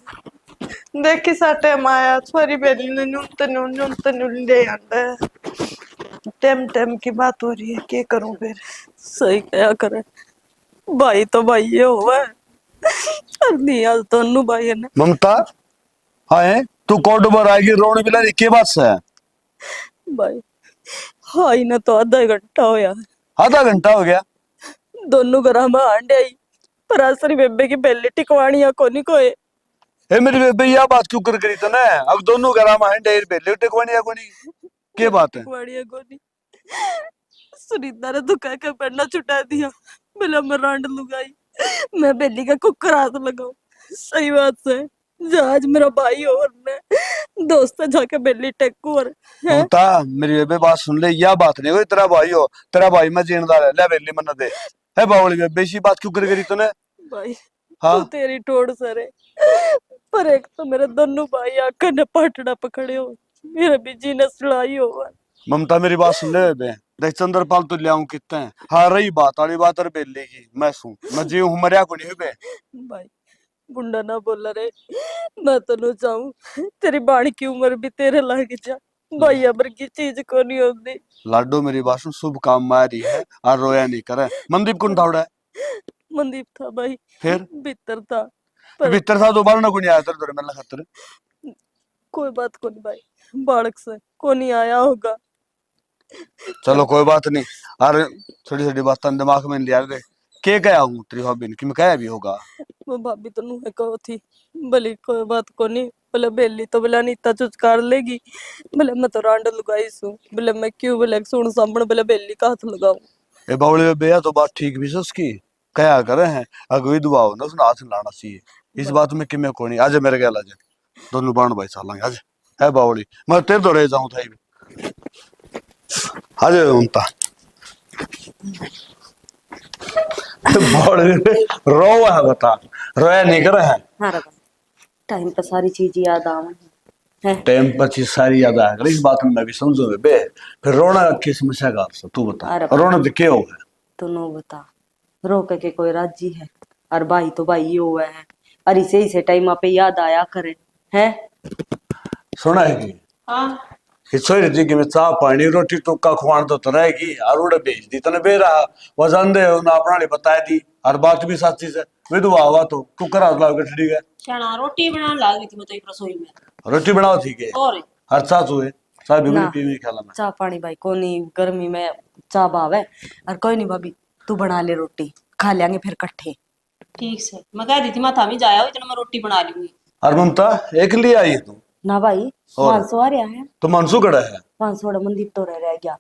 देखी साटे माया छोरी बेली ने न्यूनतन ले आंदा है। टेम की बात हो रही है, क्या करूं फिर। सही क्या करे, भाई तो भाई ये हुआ है और नहीं आज तो अन्नू भाई ने। ममता हाँ है तू कोड पर आएगी रोने बिला के बात से है? भाई हाँ ही ना तो आधा घंटा होया, आधा घंटा हो गया। दोनों घर में आंडे आई पर आसरी बेबे की पहले टिकवाणिया कोनी कोई। ए मेरी बेबे यह बात क्यों कर करी तने? अब दोनों घरा में डेर पे लेटे कोनी या कोनी के बात है? टिकवाणिया कोनी सुनीता ने तो कह के पढ़ना छुटा दिया। बोला मैं रांड लुगाई, मैं बेली का कुकर हाथ लगाऊं। सही बात से जहाज मेरा भाई और ने दोस्त जाके बेली टेकू और ममता मेरी बेबे बात सुन ले, यह बात नहीं हुई तेरा भाई हो, तेरा भाई मैं जीणदार है ले बेली मन दे है बावली बेबे सी बात क्यों कर करी तने? भाई हाँ तू तेरी टोड़ सरे, पर एक तो मेरे दोनों भाई आकर ने पटड़ा पकड़े हो, मेरा भी जीना सुलाई हो। ममता मेरी बात सुन ले बेबे, देख चंद्रपाल तो ले आऊं कितने हैं। हाँ रही बात वाली बात और बेली की मैं सुन मैं जी हूं मरिया को नहीं बे। भाई बुंडा ना बोला रे, मैं तो न चाहूं तेरी बाणी की उम्र भी तेरे लाग जा। भाई अबर की चीज को नहीं होती। लाडो मेरी बात सुन, शुभ काम मारी है और रोया नहीं करे। मनदीप कौन था उड़ा? मनदीप था भाई, फिर भीतर था भीतर था दोबारा ना कोई आया तेरे दौरे मेला खातर। कोई बात को नहीं भाई, बालक से को नहीं आया होगा। चलो कोई बात नहीं, अरे छोटी छोटी बात दिमाग में लिया दे के गया हूँ तेरी भाभी ने कि मैं कहा भी होगा। वो भाभी तो नुहे कहो थी भले कोई बात को नहीं, बोले बेली तो बोला नीता चुचकार लेगी, बोले मैं तो रांड लुगाई सू, बोले मैं क्यों बोले सुन सामने बोले बेली का हाथ लगाऊं। ए बावली में बेया तो बात ठीक भी उसकी कया करे हैं अगवी दुआ हो ना उसने हाथ लाना चाहिए। इस बात में कि मैं कोई नहीं आज मेरे गया आज दोनों बाण भाई चलेंगे आज है बावली मैं तेरे तो रह जाऊं था आज उनता रो है बता रोया नहीं कर है हाँ रगा टाइम पर सारी चीज याद आवे है। टाइम पर चीज सारी याद आया इस बात में मैं भी समझू बे। फिर रोना की समस्या का आपसे तू बता रोना तो क्या हो गया? तू नो बता रो के कोई राजी है? और भाई तो भाई हुआ है और इसे टाइम पे याद आया करे है। सुना है कि हाँ छोरी जी कि मैं चाह पानी रोटी टुक्का खुआन तो रहेगी और उड़े भेज दी तने बे रहा वजन दे उन्हें अपना लिए बताया दी और बात भी सच्ची से विधवा हुआ तो कुकर हाथ लाओ के ठीक है। चना रोटी बनाने लगी थी मैं तो एक रसोई में। रोटी बनाओ ठीक है और हर साथ हुए साथ भी ना। पीवी ख्याल में चाह पानी भाई को नहीं गर्मी में चाह भावे और कोई नहीं भाभी तू बना ले रोटी खा लेंगे फिर कट्ठे। ठीक से मैं कह दी थी मैं थामी जाया हो इतना मैं रोटी बना लूंगी। और ममता एक लिए आई है तू ना भाई और? मानसो आ रहा है, तो मानसू कड़ा है मानसो बड़ा मंदिर तो रह गया।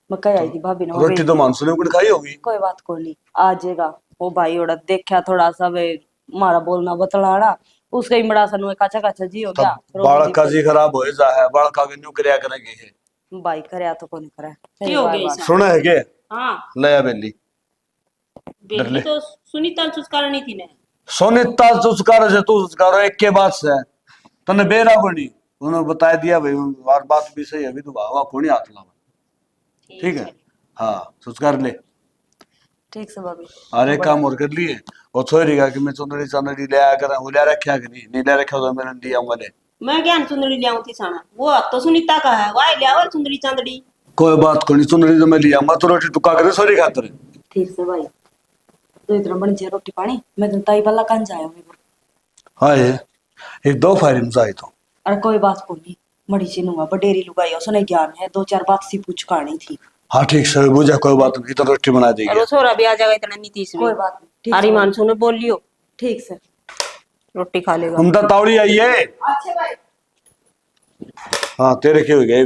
मैं कह आई थी भाभी ने वो रोटी तो मानसू ने कुछ खाई होगी। कोई बात को नहीं आ जाएगा वो भाई ओड़ा देखा थोड़ा सा वे मारा बोलना बतलाना उसका ही बड़ा सा काचा काचा जी हो गया। तब बालक का जी खराब हो जा है बालक का न्यू करया करेंगे है भाई करे तो कौन करे की हो गई सा? सुना है के हाँ लया बेली बेली तो सुनीता चुस्कार नहीं थी ने सोनिता सुस्कार से तू सुस्कार एक के बात से तने बेरा बनी उन्होंने बता दिया भाई और बात भी सही अभी तो बाबा कौन हाथ लावा ठीक है। हाँ सुस्कार ले ठीक से भाभी और एक काम और कर लिए और छोरी का कि मैं चुंदड़ी चंदड़ी ले आया करा वो ले रखा कि नहीं ले रखा तो मैंने दिया आऊंगा ले मैं ज्ञान सुंदरी ले आऊं थी साना वो तो सुनीता का है वाई ले और सुंदरी चांदड़ी कोई बात को नहीं चुंदड़ी तो मैं लिया मैं तो रोटी टुक्का करे छोरी खातर ठीक से भाई तो इतना बन जाए रोटी पानी मैं तो ताई वाला कान जाया मेरे को। हाँ ये एक दो फायरिंग जाए तो अरे कोई बात को नहीं मड़ी सी नुआ बडेरी लुगाई उसने ज्ञान है दो चार बात सी पूछ कहानी थी। हाँ ठीक से बुझा कोई बात नहीं तो रोटी बना देगी। और वो छोरा भी आ जाएगा इतना नीतीश में कोई बात नहीं ठीक हरी से मानसू ने बोल लियो ठीक से रोटी खा लेगा। हम तो तावड़ी आई है अच्छे भाई हाँ तेरे क्यों गए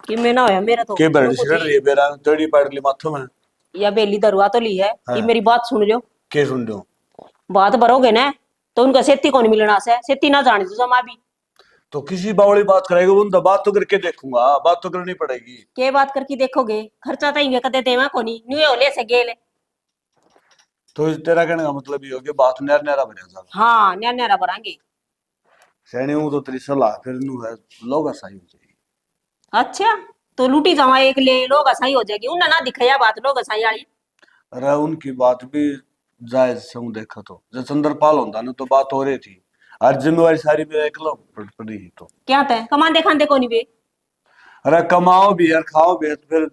कि मैं ना होया मेरा तो के बरड़ी सिर रही है बेरा तेरी पैर ली माथों में या बेली दरुआ तो ली है कि मेरी बात सुन लियो के सुन लो बात भरोगे ना तो उनका सेती कौन मिलना से सेती ना जाने तो जमा भी तो किसी बावली बात करेगा उन तो बात तो करके देखूंगा, बात तो करनी पड़ेगी। के बात करके देखोगे? खर्चा तो इंगे कदे देवा कोनी न्यू होले से गेले। तो तेरा कहने का मतलब ये हो कि बात न्यारा न्यारा बने जाएगा। हाँ न्या न्यारा भरांगे। सैनी हूं तो तेरी सलाह फिर नू है लोग सही हो जाएगी। अच्छा तो लूटी जावा एक ले लोग सही हो जाएगी, उन्हें ना दिखाया बात लोग सही वाली। अरे उनकी बात भी जायज से हूं देखा तो जब चंद्रपाल होता ना तो बात हो रही थी, और जिम्मेवारी सारी भी एक लो पड़ी ही तो क्या तय कमांदे खांदे कोनी बे। अरे कमाओ भी यार खाओ भी तो फिर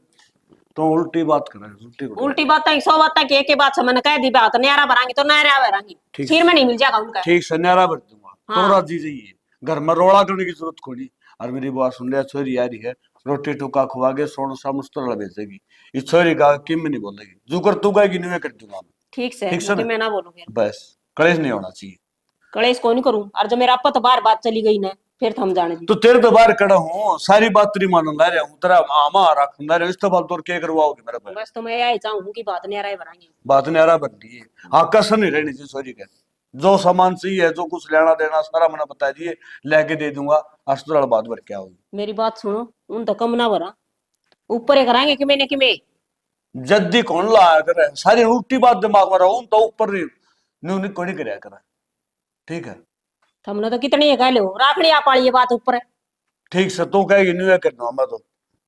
तो उल्टी बात कर रहे हैं, उल्टी कर रहे हैं। उल्टी बात 100 बात के एक बात से मैंने कह दी बात न्यारा भरांगे तो न्यारा भरांगे, ठीक। सिर में नहीं मिल जाएगा उनका। ठीक से न्यारा भर दूंगा हाँ। तो राजी चाहिए, घर में रोड़ा करने की जरूरत कोनी। और मेरी बात सुन ले, छोरी आ रही है रोटी टुका खुआ के सोना सा मुस्तरला भेजेगी, इस छोरी का किम नहीं बोलेगी, जो कर तू कहेगी नहीं मैं कर दूंगा। ठीक से ठीक से ना? मैं ना बोलूंगी बस कलेश नहीं होना चाहिए। कलेश को नहीं करूं, और जब मेरा आपा तो बार बात चली गई ना फिर थम जाने दी। तो तेरे तो बाहर खड़ा हूँ, सारी बात तेरी मान ला रहा हूँ, तेरा आमा रखा रहा इस तो बात तो क्या करवाओगे मेरे पे? बस तो मैं यही चाहूँ कि बात न्यारा ही भरांगे। बात न्यारा बनती है। हाँ कसर नहीं रहनी चाहिए सॉरी के, जो सामान चाहिए जो कुछ लेना देना सारा मैंने बता दिए, लेके दे दूंगा। अस्पताल बात भर क्या होगी? मेरी बात सुनो, उन तो कम ना भरा ऊपर ही कराएंगे कि मैंने कि मैं जद्दी कौन लाया करे, सारी उल्टी बात दिमाग में रहो तो ऊपर नहीं कोई नहीं कराया करे। ठीक है हमने तो कितनी है कह लो राखड़ी आप वाली ये बात ऊपर है। ठीक से तू कहेगी नहीं कर दूंगा मैं तो,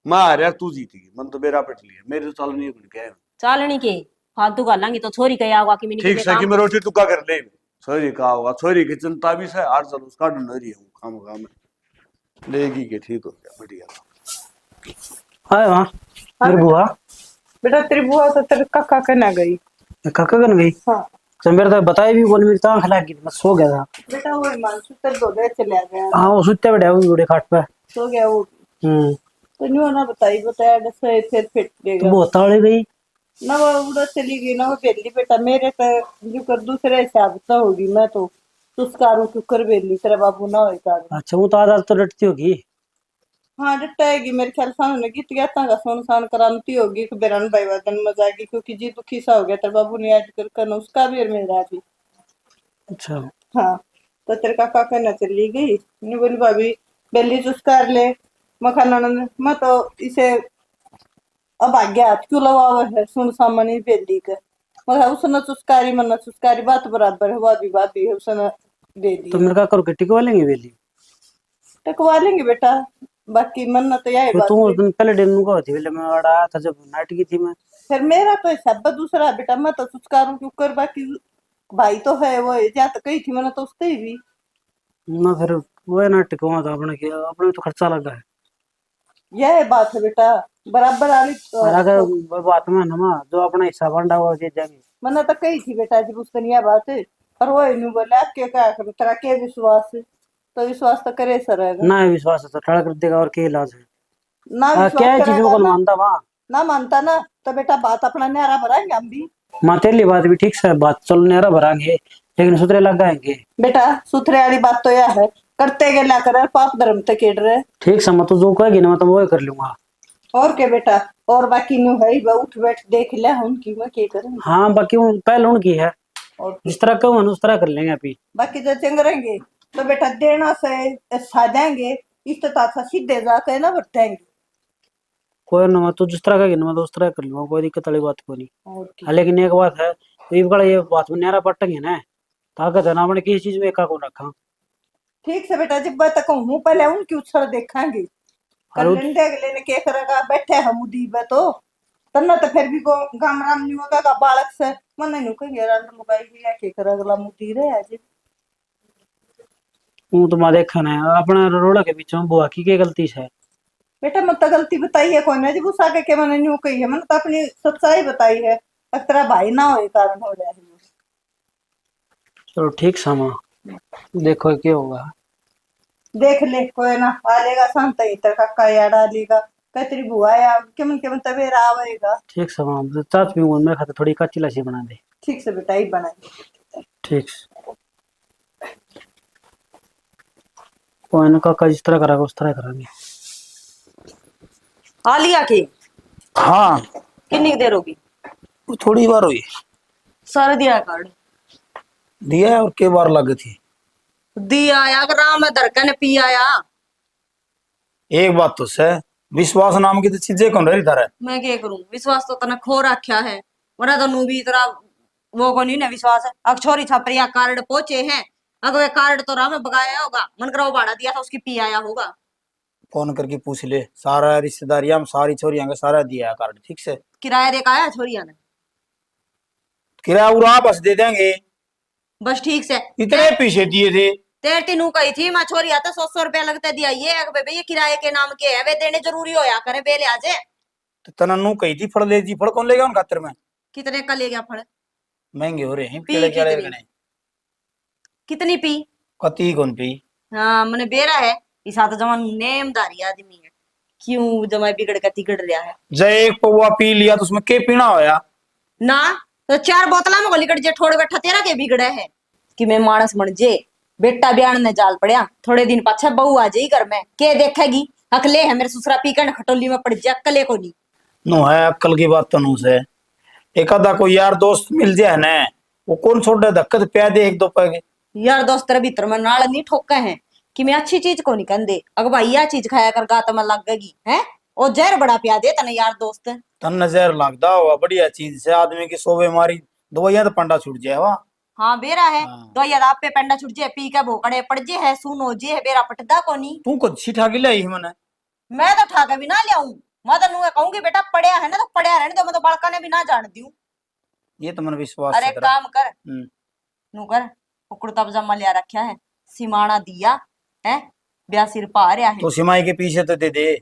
मैं आ रहा तू जीतेगी, मन तो मेरा पिट लिया, मेरे तो चाल नहीं कहे चालनी के फालतू गालांगी तो छोरी कह आवा कि मैंने ठीक कि से कि काम मैं रोटी टुका कर ले, छोरी का होगा, छोरी की चिंता भी से आर चलो उसका ढूंढ रही हूँ काम काम लेगी के ठीक हो गया बढ़िया। आए वहाँ मेरी बुआ बेटा तेरी बुआ तो तेरे काका के ना गई। काका कन गई? हाँ तो मेरे तो बताई भी बोल, मेरी टांग खला गई, मैं सो गया था। बेटा वो मानसू तेरे दो दे चले गया, हाँ वो सुत्ते बैठे हुए बूढ़े खाट पे। सो गया वो। तो न्यू ना बताया दस फिर फिट तो देगा बहुत ताड़ी गई। ना, वो उधर चली गई ना, वो बेली बेटा मेरे तो जो कर दूसरे हिसाब से होगी, मैं तो तुस्कारू कुकर बेली तेरा बाबू ना होगा। अच्छा वो तो आधा तो डटती होगी। हाँ डटाएगी मेरे ख्याल सामने गीत गाता का सोन सान कराती होगी कि बेरन भाई वादन में जाएगी, क्योंकि जी दुखी सा हो गया तेरे बाबू ने याद कर उसका भी और मेरा भी। अच्छा हाँ तो तेरे काका कहना चली गई, नहीं बोली भाभी बेली चुस्कार ले मखाना, मैं तो इसे अब आज्ञा क्यों लवाव है सुन सामने बेली का, मगर उसने चुस्कारी मन चुस्कारी बात बराबर है, भाभी भाभी है उसने दे दी। तो मेरे का करो के टिकवा लेंगे बेली? टकवा लेंगे बेटा, बाकी मन तो यही तो बात तुम उस है। दिन पहले दिन को होती पहले मैं आया था जब नाइट की थी मैं। फिर मेरा तो हिसाब दूसरा बेटा, मैं तो चुस्कारू क्यों कर, बाकी भाई तो है वो जा तो कही थी मैंने तो उससे ही भी मैं फिर वो है ना टिकवा था अपने के, अपने तो खर्चा लगा है। यह बात है बेटा, बराबर वाली और अगर वो बात में ना जो अपना हिस्सा बंटा हुआ दे जाएंगे। मैंने तो कही थी बेटा जब उस दिन यह बात है, पर वो नहीं बोला क्या क्या करो तेरा के विश्वास है, तो विश्वास तो करे सर ना विश्वास है तो ठड़ा कर देगा और क्या इलाज है? ना क्या विश्वास चीजों करेगा को ना, मानता वहाँ ना मानता ना तो बेटा बात अपना न्यारा भराएंगे हम भी। माँ तेरी बात भी ठीक से बात चलो न्यारा भराएंगे लेकिन सुतरे लग जाएंगे। बेटा सुथरे वाली बात तो यह है करते गए कर पाप धर्म तक केड़ रहे। ठीक से मैं तो जो कहेगी ना मैं तो वो कर लूंगा। और क्या बेटा, और बाकी नु है वह उठ बैठ देख ले उनकी मैं क्या करूं। हाँ बाकी पहले उनकी है, और जिस तरह कहूँ उस तरह कर लेंगे अभी। बाकी जो चंगरेंगे तो बेटा देना से साधेंगे, इस तरह सीधे जाके ना बटेंगे। कोई ना मैं तो जिस तरह कहेगी ना मैं तो उस तरह कर लूंगा, कोई दिक्कत वाली बात कोई नहीं। और क्या। हाँ, लेकिन एक बात है ये बात में न्यारा पटेंगे ना ताकत है ना अपने किसी चीज में एका को रखा। ठीक से बेटा जब तक हूँ पहले उनकी उछल देखेंगे, कल लेने के करेगा बैठे हम उदीब तो तन्ना तो फिर भी को गाम राम नहीं होगा का बालक से मन नहीं कहेंगे रंग लुगाई भी के करेगा मुदी रे आज। वो तो मैं देखा ना अपने रोड़ा के बीच में बुआ की क्या गलती है? बेटा मत तो गलती बताई है कोई ना, जब उस आगे के मैंने न्यू कही है, मैंने तो अपनी सच्चाई बताई है, तेरा भाई ना हो कारण हो रहा है। चलो ठीक समा देखो क्या होगा। देख ले कोई ना आ लेगा शांत ही तेरा काका या डालेगा तेरी बुआ या केमन केमन तवेरा आवेगा। ठीक समा चाच भी मेरे खाते थोड़ी कच्ची लस्सी बना दे। ठीक से बेटा ही बनाए। ठीक कोई ना काका जिस तरह करेगा उस तरह करेंगे। आ लिया के हाँ कितनी देर होगी? थोड़ी बार हुई सारे दिया कार्ड दिया है और के बार लगी थी। दी आया अगर राम में धड़कन पी आया। एक बात तो है, विश्वास नाम की तो चीजें कौन रही थारे। मैं क्या करूं, विश्वास तो तने खो रखा है। वरना तो नू भी इतना वो को नहीं ना विश्वास है। अब छोरी छपरिया कार्ड पहुंचे हैं, अगर वे कार्ड तो राम में बगाया होगा, मन करो भाड़ा दिया था उसकी पी आया होगा। फोन करके पूछ ले, सारा रिश्तेदारियां में सारी छोरियां का सारा दिया है कार्ड, ठीक से। किराया दे के आया छोरिया ने। किराया उरा बस दे देंगे। बस ठीक से इतने पीछे दिए थे। तेर तीनू कही थी मैं छोरी आता 100 रुपया लगता दिया ये किराए के नाम के है, वे देने जरूरी होया करे बेले आजे। तो तनन्नू कही थी फड़ ले जी, फड़ कौन लेगा उन खातर में। कितने का ले गया फड़? महंगे हो रहे हैं पी केले केले कितनी? गणे। कितनी पी? कती कौन पी। हाँ मैंने बेरा है इस हाथ जमा नेमदारी आदमी है, क्यों जमा बिगड़ का तिगड़ रहा है। जय एक पौवा पी लिया तो उसमें के पीना होया ना तो 4 बोतला में गोली कट जे ठोड़ बैठा तेरा के बिगड़े है कि मैं मानस बन जे। बेटा ब्यान ने जाल पड़या, थोड़े दिन पाछा बहू आ जाई घर में, के देखेगी अकले है मेरे ससुरा पी कर खटोली में पड़ जा, अकले को नहीं। नो है अक्कल की बात तनु से। एक आधा कोई यार दोस्त मिल जाए ना, वो कौन छोड़ धक्कत प्या दे एक दो पैगे। यार दोस्त तेरे भीतर में नाल नहीं ठोका है कि मैं अच्छी चीज को नहीं कहते, अगर भाई यह चीज खाया कर गात में लगेगी है और जहर बड़ा पिया दे तने यार दोस्त। तन नजर लगदा हुआ बढ़िया चीज से आदमी की सोबे मारी दवाइयां तो पंडा छूट जाए वाह। हाँ बेरा है हाँ। तो यार आप पे पेंडा छुट जे पी के भोकड़े पड़ जे है, सुन हो जे है बेरा पटदा को नहीं। तू को छिठा के लाई मैंने। मैं तो ठाके भी ना लियाऊं, मैं तो नुए कहूंगी बेटा पड़या है ना तो पड़या रहने दो, मैं तो बड़का ने भी ना जान दियूं। ये तो मैंने विश्वास अरे से करा। काम कर नू कर, वो कुर्ता पजामा लिया रखा है, सिमाना दिया है, ब्याह सिर पा रहा है। तो सिमाई के पीछे तो दे दे।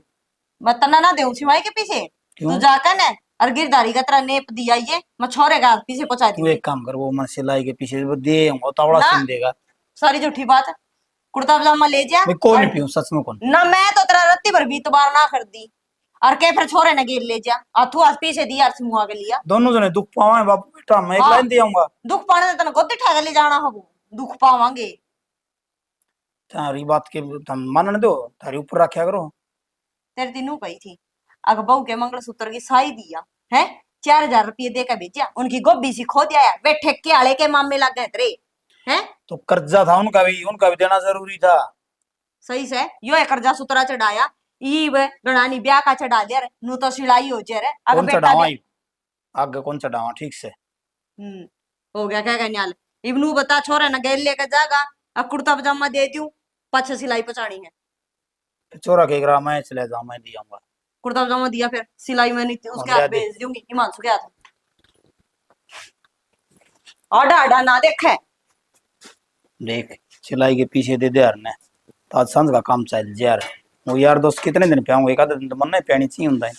मैं तना ना देऊं सिवाय के पीछे। क्यों? तू जाकर ना और गिरदारी का तरह नेप दिया ये मैं छोरे का पीछे पहुंचा तू दी। एक काम कर, वो मैं सिलाई के पीछे वो दे वो तवड़ा ना। सिल देगा। सारी झूठी बात है, कुर्ता पजामा ले जा। मैं कौन और- पीऊं सच में कौन। ना मैं तो तेरा रत्ती भर भी इतबार ना कर दी और के फिर छोरे ने गेर ले जा अथु आज पीछे दिया और सिमुआ के लिया। दोनों जने दुख पावे बापू बेटा, मैं एक हाँ। लाइन दे आऊंगा। दुख पाने से तने गोदी ठा के ले जाना हो, दुख पावांगे। तारी बात के तुम मानने दो, तारी ऊपर रखा करो। तेरे तीनों कही थी अगर बहू के मंगलसूत्र की साई दिया है 4000 रुपये दे के भेजा, उनकी गोभी सी खो दिया है, वे ठेके आले के मामले लग गए तेरे हैं। तो कर्जा था उनका भी देना जरूरी था। सही से यो है कर्जा सुतरा चढ़ाया ई वे गणानी ब्याह का चढ़ा दिया रे, नू तो सिलाई हो जे रे। अगर कौन बेटा चढ़ावा दे- आगे कौन चढ़ावा ठीक से। हो गया क्या कहने वाले इबनू बता छोरा ना गैल लेकर जागा, अब कुर्ता पजामा दे दूं पाछे सिलाई पचानी है। चोरा के ग्राम में चले जाऊं, मैं दियाऊंगा। कुर्ता पजामा दिया फिर सिलाई में नहीं उसके हाथ भेज दूंगी हिमांशु के हाथ। आडा आडा ना देखे देख सिलाई के पीछे दे दे यार ने, तो आज सांझ का काम चल जा यार। वो यार दोस्त कितने दिन पे आऊंगा, एक आधा दिन तो मन नहीं पैनी चाहिए होता है।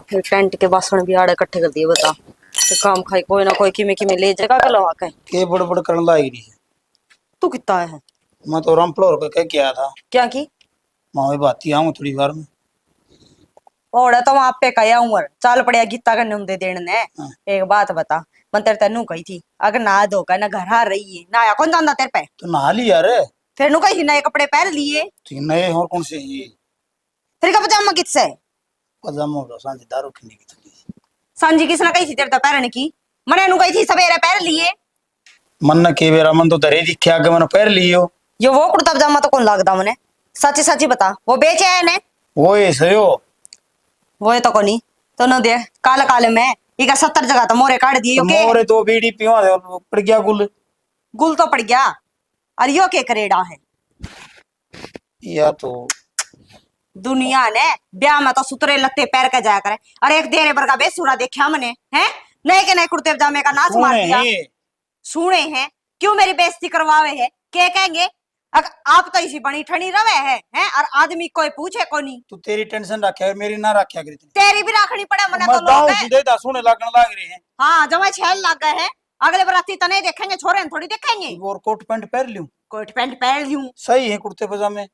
फिर टेंट के बासण भी आड़े इकट्ठे कर दिए बता, तो काम खाई कोई ना कोई किमे किमे ले जाएगा कल आके। के बड़ बड़ करने लायक रही है। तू कितना है? मैं तो रामफ्लोर को कह किया था, क्या की मैं बात ही आऊं थोड़ी बार में। ओड़ा तो वहां पे कया उम्र चाल पड़िया गीता करने उन्दे देने ने। हाँ। एक बात बता, मैं तेरे तेनू कही थी अगर ना धोकर ना घर आ रही है ना आया कौन जानता तेरे पे। तो नहा ली यार। फिर नु कही नए कपड़े पहन लिए, ठीक नए और कौन से ये फिर का पजामा किससे? पजामा हो सांझ दारू पीने की थोड़ी। सांझी किसने कही थी तेरे तो पहनने की? मैंने नु कही थी सवेरे पहन लिए। मन न के बेरा मन तो धरे दिखे आगे मैंने पैर लियो। यो वो कुर्ता पजामा तो कौन लगदा मने? सच्ची सच्ची बता वो बेचे है ने? वो ऐसे हो वो तो कोनी तो न दे काले काले में इका 70 जगह तो मोरे काट दिए। यो के मोरे तो बीड़ी पिवा दे पड़ गया गुल। गुल तो पड़ गया और यो के करेड़ा है। या तो दुनिया ने ब्याह में तो सुतरे लत्ते पैर के जाया करे, और एक देरे पर का बेसुरा देखा मैंने हैं नए के नए कुर्ते पजामे का नाच मार दिया। सुने हैं क्यों मेरी बेइज्जती करवावे है? के कहेंगे आप तो इसी बनी ठनी रवे हैं और आदमी कोई पूछे को नहीं। तू तेरी टेंशन रखे मेरी ना रखा करी। तेरी भी राखनी पड़े मने तो मैं लोग दाऊ हैं। सीधे दा सुने लगन लाग रहे हैं। हाँ जमा छेल लग गए हैं, अगले बराती तने देखेंगे छोरे थोड़ी देखेंगे। और कोट पैंट पहन लूं। कोट पैंट पहन लूं सही है कुर्ते पजामे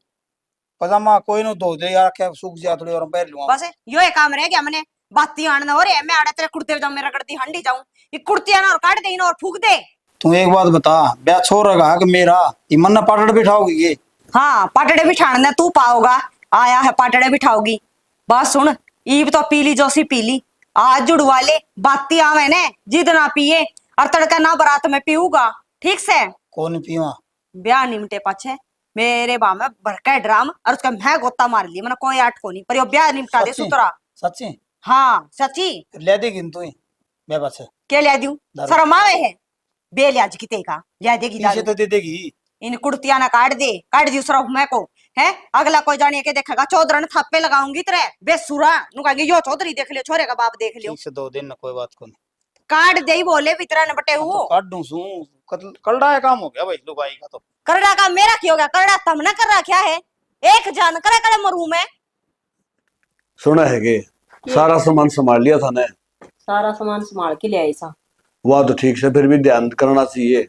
पजामा कोई न धो दे यार, क्या सूख जा थोड़ी और पहन लूं। बस यो एक काम रह गया मने बाती आने हो रे, मैं आड़े तेरे कुर्ते पजामे रगड़ती हंडी जाऊं, ये कुर्तियां ना और काट दे और फूक दे। तू एक बात बता, ब्याह छोड़ेगा कि मेरा ये मन पाटड़ बिठाओगी ये? हाँ पाटड़े बिठाने तू पाओगा, आया है पाटड़े बिठाओगी। बात सुन ईब तो पीली जोसी पीली आज जुड़वा ले, बाती आवे ने जिद ना पिए और तड़का ना बरात में पीऊगा ठीक से। कौन पीवा? ब्याह निमटे पाछे मेरे बा में भरका ड्राम और उसका मैं गोता मार ली मैंने कोई आठ को नहीं पर यो ब्याह निपटा दे सच्ची? सुतरा। सच्ची हाँ सच्ची। ले देगी तू ही मैं बस क्या लिया दूं दारू। शर्म आवे है बे लिया जी किते का लिया देगी पीछे दारू। तो दे देगी। इन कुर्तियां ना काट दी उसरा मैं को है अगला कोई जाने के देखेगा चौधरी ने थापे लगाऊंगी तेरे बेसुरा नु कहेंगे यो चौधरी देख लियो छोरे का बाप देख लियो ठीक से 2 दिन ना कोई बात को नहीं काट दे ही बोले भीतर न बटे तो हूँ काट दूं सू कलड़ा है काम हो गया भाई लुगाई का तो करड़ा का मेरा क्यों गया करड़ा तम ना कर रखा है एक जान करे करे मरू मैं। सुना है कि सारा सामान संभाल लिया था ने सारा सामान संभाल के ले आई सा। वह तो ठीक से फिर भी ध्यान करना चाहिए।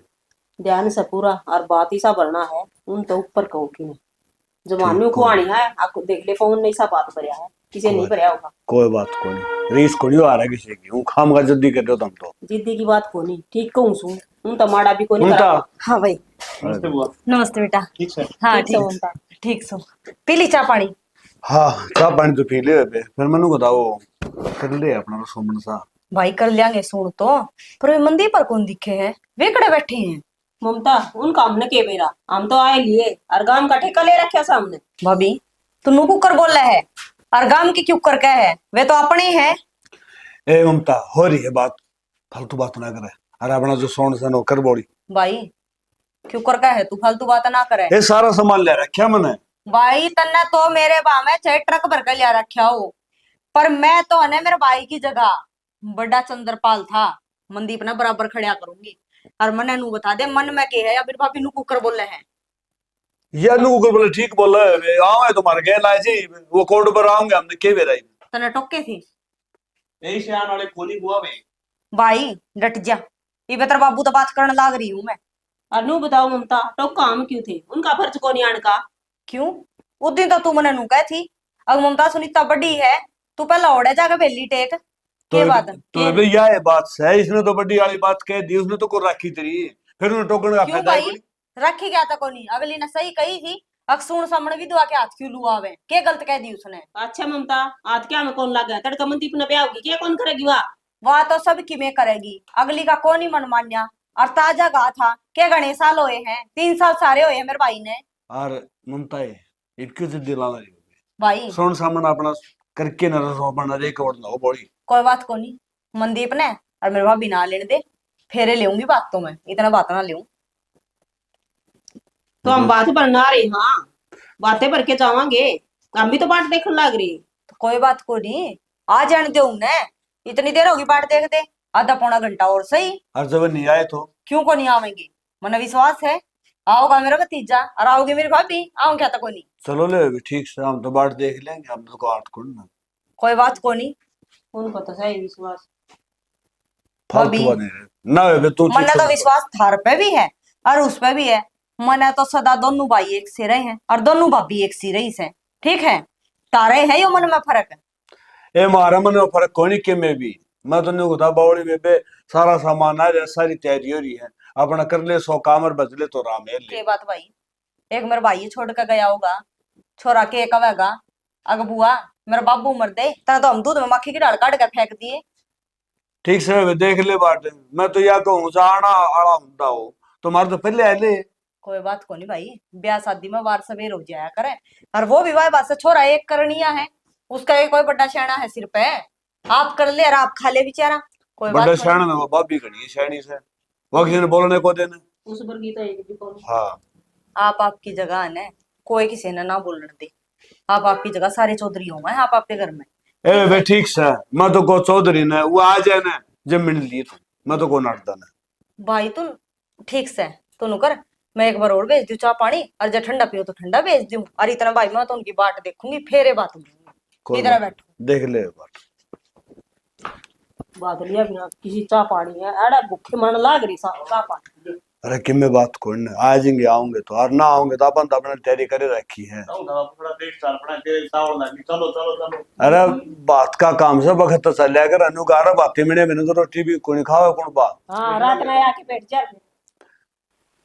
ध्यान से पूरा और बात ही सा भरना है उन तो ऊपर कहो कि नहीं जमानू को आनी है आपको देख ले फोन नहीं सा बात भरया है किसी नहीं भरया होगा। कोई बात को नहीं रीस को नहीं आ रहा किसी की हूँ खाम का जल्दी कर रहे हो तुम तो जिद्दी की बात को नहीं ठीक कहूं सू उन तो माड़ा भी को नहीं उनका करा। हाँ भाई नमस्ते बुआ। नमस्ते बेटा। ठीक सर। हाँ ठीक से उनका ठीक सो पी ली चाय पानी। हाँ चाह पानी तो पी ले बे फिर मैंने बताओ कर ले अपना रसोमन सा भाई कर लियांगे सुन तो पर वे मंदिर पर कौन दिखे है वे कड़े बैठे हैं। ममता उनका हमने के बेरा हम तो आए लिए और गांव का ठेका ले रखा सामने। भाभी तू नु कुकर बोल रहा है और गांव की क्यों कर क्या है वे तो अपने ही है। ए ममता हो रही है बात फालतू बात ना करे अरे अपना जो सोन सन हो कर बोड़ी भाई क्यों कर क्या है तू फालतू बात ना करे। ये सारा सामान ले रखा मैंने भाई तन्ने तो मेरे बा में चाहे ट्रक भर के लिया रखा हो पर मैं तो है मेरे भाई की जगह बड़ा चंद्रपाल था मंदीप ना बराबर खड़ा करूंगी और मने नु बता दे मन में के है या फिर भाभी नु कुकर बोल रहे हैं। या नु को बोले ठीक बोला है आओ है तुम्हारे गए लाए जी वो कोड पर आऊंगे हमने के बेराई तने टोके थी यही से आने वाले कोनी बुआ में भाई डट जा ये बेतर बाबू तो बात करने लाग रही हूँ मैं। और नू बताओ ममता तो काम क्यों थे उनका फर्ज को नहीं आने का क्यों उस दिन तो तू मने नु कह थी अब ममता सुनीता बड़ी है तू पहला ओढ़े जाके बेली टेक के बात तो अबे यह है बात है इसने तो बड़ी वाली बात कह दी उसने तो को रखी तेरी फिर उन्हें टोकने का क्यों फायदा है भाई कोई। रखी क्या था कोनी अगली ने सही कही थी अक्सून सामने भी दुआ के हाथ क्यों लुआवे के गलत कह दी उसने। अच्छा ममता आज क्या में कौन लगा तड़का मंदीप ने ब्याह होगी क्या कौन करेगी वाह वह तो सब की में करेगी अगली का कौन ही मन मान्या और ताजा गा था के गणे साल हुए हैं 3 साल सारे हुए हैं मेरे भाई ने। और ममता है इनकी जिद्दी लाना भाई सोन सामने अपना करके न रसो बना रे कोड ना हो बड़ी कोई बात को नहीं मनदीप ने और मेरे भाभी ना लेने दे फेरे लेऊंगी बात तो मैं इतना बात ना लेऊं तो हम बात बना रहे हाँ बातें भर के जावांगे हम भी तो बाट देखने लग रही। तो कोई बात को नहीं आ जाने दे उन्हें इतनी देर होगी बाट देख दे आधा पौना घंटा और सही। और जब नहीं आए तो क्यों को नहीं आवेंगे मन विश्वास है आओगा मेरा भतीजा और आओगे मेरी भाभी आऊं क्या तो को नहीं। चलो ले अभी ठीक से हम तो बाट देख लेंगे हम तो आठ को ना कोई बात को नहीं उनको तो सही विश्वास फालतू भाभी। बने रहे ना बे तू मन तो विश्वास थार पे भी है और उस पे भी है मन तो सदा दोनों भाई एक से रहे हैं और दोनों भाभी एक सी रही से ठीक है तारे है यो मन में फर्क है। ए मारा मन में फर्क कोई नहीं के में भी मैं तो नहीं बता बावड़ी में बे सारा सामान आ जाए सारी तैयारी हो रही है अपना कर ले 100 काम और बदले तो राम है ले के बात भाई एक मेरा भाई छोड़ कर गया होगा छोरा के कवेगा अग बुआ मेरा बाबू मर दे तना तो हम दूध में मक्खी की डाल काट के फेंक दिए। ठीक से वे देख ले बाट मैं तो या कहूँ जाना आड़ा हुंदा हो तुम्हारे तो पहले आ ले कोई बात को नहीं भाई ब्याह शादी में वार सवेर हो जाया करे और वो विवाह बात से छोरा एक करनिया है उसका एक कोई बड़ा शैना है सिर पे आप कर ले और आप खा ले बेचारा कोई बड़ा बात शान में वो बाबी खड़ी है शैनी से वो किसी ने बोलने को देने उस पर गीता एक भी कौन हाँ आप आपकी जगह है कोई किसी ने ना बोलने दे आप आपकी जगह सारे चौधरी हो आप आपके घर में। ए वे ठीक से मैं तो को चौधरी ने वो आ जाए ना जमीन ली तो मैं तो को नाटदा ना भाई तू ठीक से तू कर मैं एक बार और भेज दूं चाह पानी और जब ठंडा पियो तो ठंडा भेज दूं और इतना भाई मैं तो उनकी बाट देखूंगी फेरे बात कोई इधर बात बैठो देख ले बाट बात लिया बिना किसी चाह पानी है अड़ा भूखे मन लाग रही सा चाह पानी अरे कि मैं बात कोई नहीं आ जाएंगे आऊंगे तो और ना आऊंगे तो अपन तो अपने तैयारी करे रखी है। थोड़ा देख चाल पड़ा तेरे सावल लगी चलो चलो चलो अरे बात का काम से वक्त तो चल अगर अनुगारा बातें मिले मैंने तो रोटी भी कोई खाओ कौन बात हाँ रात में आके बैठ जा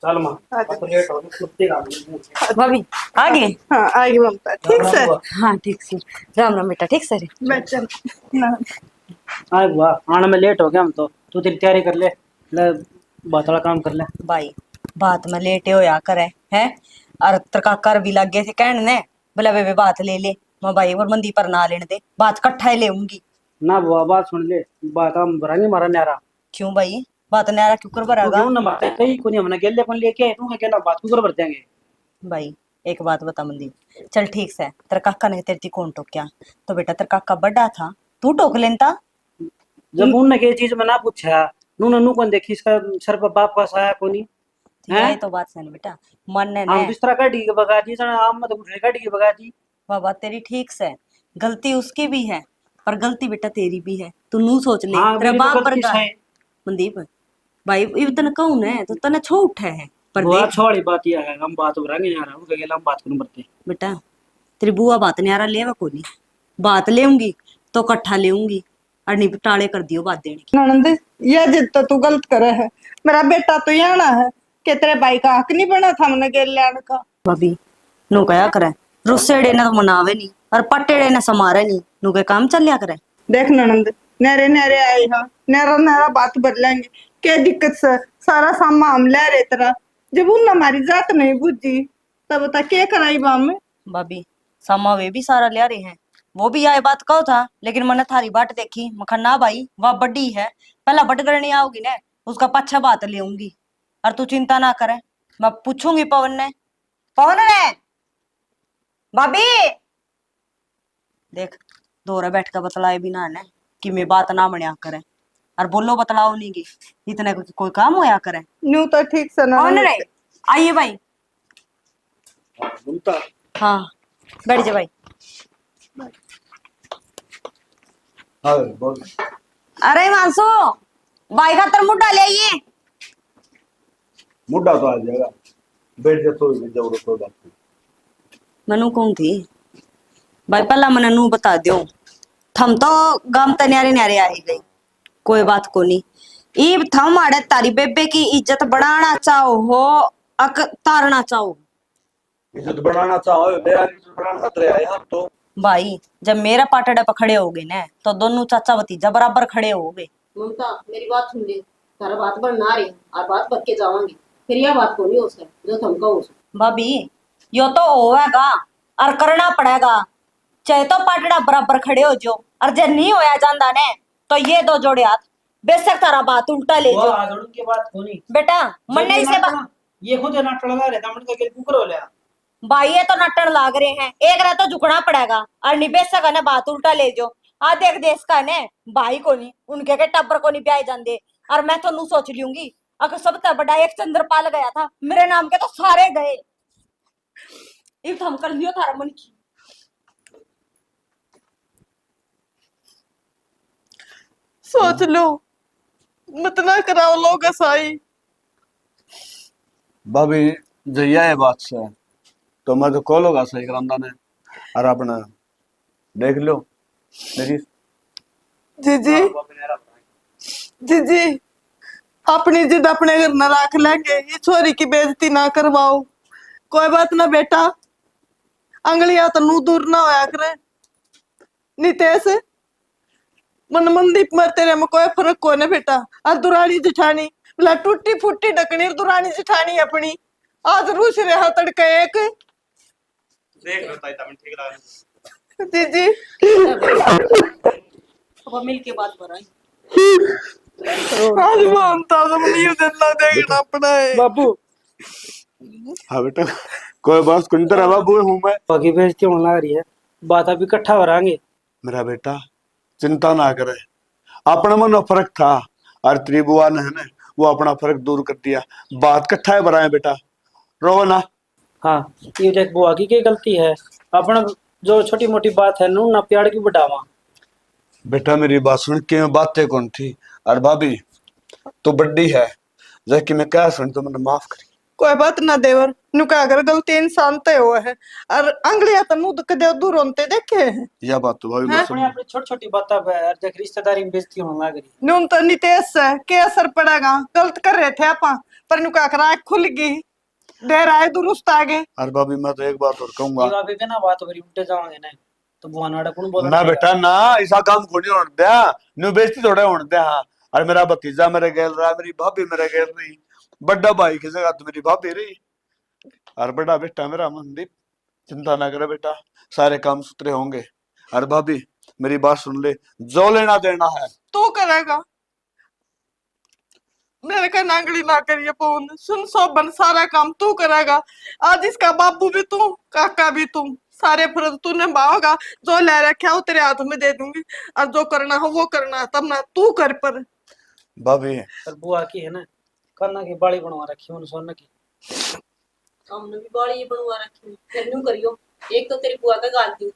चल मां तो लेट हो गई कुत्ते का भाभी आगे हाँ आगे ममता ठीक से हाँ ठीक से राम राम बेटा ठीक से रे मैं चल ना आए बुआ आने में लेट हो गया हम तो तू तेरी तैयारी कर ले ले बात वाला काम कर ले। भाई बात में लेटे होया करे है। और तरका कर भी लग गए थे कहने बोला बेबे बात ले ले। मैं भाई और मंदी पर ना लेने दे, बात कट्ठा ही लेऊंगी। ना बुआ बात सुन ले, बात हम भरांगे मारा न्यारा। क्यों भाई बात न्यारा क्यों कर भरागा? क्यों ना मारते कहीं कोनी हमने गेले पण लेके आए, तू अकेला बात क्यों कर भर देंगे? भाई एक बात बता मंदी, चल ठीक से तेरा काका ने तेरी कौन टोक्या? तो बेटा तेरा काका बड़ा था, तू टोक लेता। जब उनने के चीज में ना पूछा, नू नू कौन देखी इसका सर पर बाप का साया कोनी यही तो बात है बेटा, मन ने हम बिस्तरा काटी के बगा जी सण आम मत उठे काटी के बगा जी। वह बात तेरी ठीक से, गलती उसकी भी है पर गलती बेटा तेरी भी है। तू नू सोच ले हाँ, तेरा मेरी तो बाप गलती पर है। मनदीप भाई इतने कौन है तो तने छो उठे है पर वो देख अच्छा वाली बात यह है, हम बात भरांगे यार, उनके गेला हम बात करूं बरते। बेटा तेरी बुआ बात न्यारा लेवा को नहीं, बात लेऊंगी तो कट्ठा लेऊंगी और निपटाले कर दियो बात देने की। ननंद यह जिद तो तू गलत करे है। मेरा बेटा तो याना है कि तेरे भाई का हक नहीं बना था हमने गेल लाने का। भाभी नु कया करे, रुसेड़े ने तो मनावे नहीं और पटेड़े ने समारे नहीं, नु के काम चलिया करे। देख ननंद नरे नरे आए हाँ, नरा नरा बात बदलेंगे, क्या दिक्कत से सारा सामा हम ले रहे तेरा। जब उन हमारी जात नहीं बुझी तब बता क्या कराई बाम में। भाभी सामा वे भी सारा ले रहे हैं, वो भी आए बात कहो था लेकिन मैंने थारी बाट देखी मखा ना भाई वह बड़ी है, पहला बट करनी आओगी ना उसका पच्छा बात लेऊंगी। और तू चिंता ना करे, मैं पूछूंगी पवन ने। पवन ने भाभी देख दोरा बैठ कर बतलाए बिना ने कि मैं बात ना मनिया करे और बोलो बतलाओ नहीं की इतने कोई काम होया करे। न्यू तो ठीक से पवन ननंद। ने आइए भाई। घूमता हाँ बैठ जा भाई। हाँ बोल। अरे मानसो भाई का तर मुड्डा ले आइए। मुड्डा तो आ जाएगा, बैठ जा तो जरूरत हो जाती। मनु कौन थी भाई पहला मने नू बता दियो, थम तो गम त न्यारे न्यारे आई गई, कोई बात को नहीं। ईब थम आड़े तारी बेबे की इज्जत बढ़ाना चाहो हो अक तारना चाहो। इज्जत बढ़ाना चाहो मेरा इज्जत बढ़ाना तेरा यार तो। भाई जब मेरा पाटड़े पर खड़े हो गए ना तो दोनों चाचा भतीजा बराबर खड़े हो गए। ममता मेरी बात सुन ले, तारा बात पर ना रही और बात बक के जावांगी, फिर यह बात को नहीं हो सके जो तुम कहो। भाभी यो तो होएगा और करना पड़ेगा, चाहे तो पाटड़ा बराबर खड़े हो जो और जब नहीं होया जांदा ने तो ये दो जोड़े हाथ बेशक तारा बात उल्टा ले वो जो। आदड़ू की बात कोनी बेटा मन्ने इसे ये खुद नाटक लगा रहे था, मन का गेल कुकर हो लिया। भाई ये तो नट्टन लाग रहे हैं, एक रात तो झुकना पड़ेगा और निबेश का ना बात उल्टा ले जो। आ देख देश का ने भाई को नहीं उनके के टब्बर को नहीं ब्याह जाते और मैं तो नू सोच लूंगी अगर सबसे बड़ा एक चंद्रपाल गया था मेरे नाम के तो सारे गए। इफ हम कर लियो थारा मन की। सोच लो मत ना कराओ लोग असाई। भाभी जया है बात से तो मैं तो कॉल होगा सही करांदा ने और अपना देख लो मेरी जीजी जीजी अपनी जिद अपने घर न रख लेंगे, ये छोरी की बेइज्जती ना करवाओ। कोई बात ना बेटा, अंगलियां तो नू दूर ना होया करे। नितेश मन मंदीप मर तेरे में कोई फर्क को ने बेटा। और दुरानी जिठानी बोला टूटी फूटी ढकनी दुरानी जिठानी अपनी आज रूस रहा तड़का एक देख लो ताई तमिल ठीक लगा। जीजी अब मिल के बात कराई। आज मानता तो नहीं देना देखना अपना है बाबू हाँ बेटा कोई बात कुछ तरह बाबू हूँ मैं। बाकी बेइज्जती होने लग रही है, बात अभी इकट्ठा भरांगे। मेरा बेटा चिंता ना करे, अपना मन फर्क था और तेरी बुआ ने है ना वो अपना फर्क दूर कर दिया, बात कट्ठा है बनाए बेटा रो ना। हाँ ये देख बुआ की गलती है, अपना जो छोटी मोटी बात है नू ना प्यार की बढ़ावा। बेटा मेरी बात सुन के बातें कौन थी और भाभी तो बड्डी है जबकि मैं क्या सुन तो मैंने माफ करी। कोई बात ना देवर नुका अगर गलती इंसान तय हुआ है और अंगलियां तो मुंह कदे दूर होते देखे हैं। यह बात तो भाभी मैं अपनी अपनी छोटी छोटी बातें पे यार देख रिश्तेदारी में बेइज्जती होने लग रही है। न्यून तो नितेश है के असर पड़ेगा, गलत कर रहे थे आपा पर नुका कर आँख खुल गई देर आए दुरुस्त आ गए। और भाभी मैं तो एक बात और कहूंगा ये अभी बिना बात करी उल्टे जाओगे ना तो बुआ नाड़ा कौन बोल ना बेटा ना ऐसा काम खोनी होने दिया न्यू बेइज्जती थोड़ा होने दिया। हाँ और मेरा भतीजा मेरे गेल रहा, मेरी भाभी मेरे गेल रही, बड़ा भाई की जगह तो मेरी भाभी रही, और बड़ा बेटा मेरा मनदीप। चिंता ना करे बेटा, सारे काम सुथरे होंगे। और भाभी मेरी बात सुन ले, जो लेना देना है तू करेगा, मेरे का नांगड़ी ना करिए पवन। सुन सोबन, सारा काम तू करेगा। आज इसका बाबू भी तू, काका भी तू, सारे फर्ज तू निभाओगा। जो ले रखा है वो तेरे हाथ में दे दूंगी, और जो करना हो वो करना, तब ना तू कर। पर भाभी। पर बुआ की है ना, कन्ना की बाड़ी बनवा रखी है सोना की। हमने भी बड़ी बनवा रखी, फिर न्यू करियो। एक तो तेरी बुआ का गाल दी,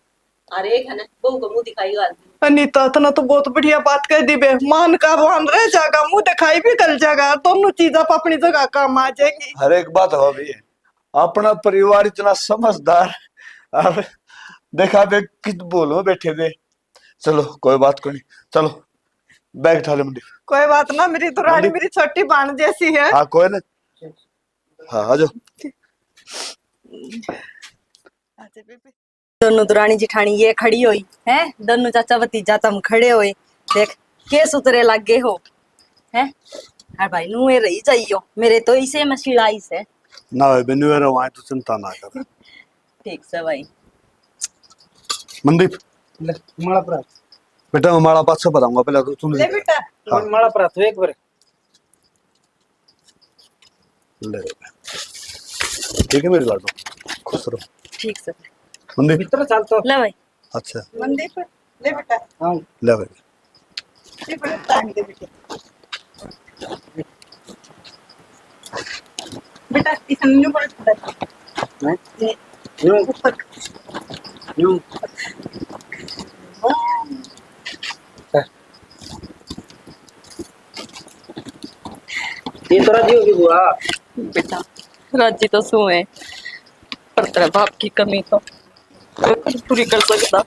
और एक है ना बहू का मुंह दिखाई गाल दी। अनीता इतना तो बहुत बढ़िया बात कह दी बे। मान का मान रह जाएगा, मुंह दिखाई भी कर जाएगा, दोनों चीजें अपनी जगह काम आ जाएंगी। हर एक बात है भाभी, अपना परिवार इतना समझदार, और देखा बे किस बोलो बैठे थे। चलो कोई बात को नहीं, चलो बैग उठा ले मंडी। कोई बात ना, मेरी दुरानी मेरी छोटी बहन जैसी है। हाँ कोई ना, हाँ आ जाओ। दोनों दुरानी जिठानी ये खड़ी हुई है, दोनों चाचा भतीजा तुम खड़े हुए, देख के सुतरे लगे हो हैं। अरे भाई नुए रही जाइयो, मेरे तो इसे मशीलाई से ना भाई बिनु वे रहो, तो चिंता ना कर। ठीक से भाई। मनदीप ले माला पर बेटा, मैं माड़ा पास से बताऊंगा, पहले तो तुम ले बेटा, हाँ। माला पर तो एक बार ले ठीक है, मेरी बात तो खुश रहो। ठीक से मनदीप भीतर चल तो। ले भाई। अच्छा मनदीप ले बेटा, हां ले भाई। ये बड़ा टांग दे बेटे। बेटा इसने न्यू बड़ा छोटा है, यूं ऊपर यूं ये तो राजी होगी बुआ। बेटा राजी तो सू है, पर तेरे बाप की कमी तो कोई पूरी कर सकता।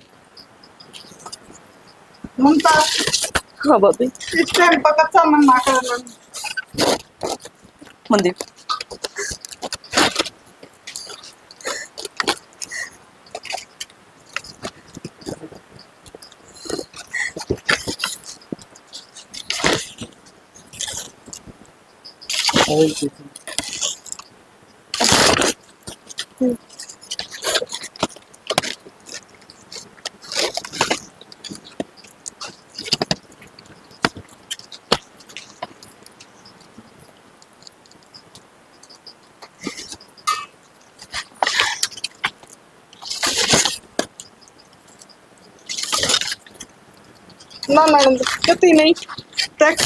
ममता हाँ भाभी। इस टाइम पर कच्चा मन ना करना। मंदिर ना मैडम कती नहीं देख,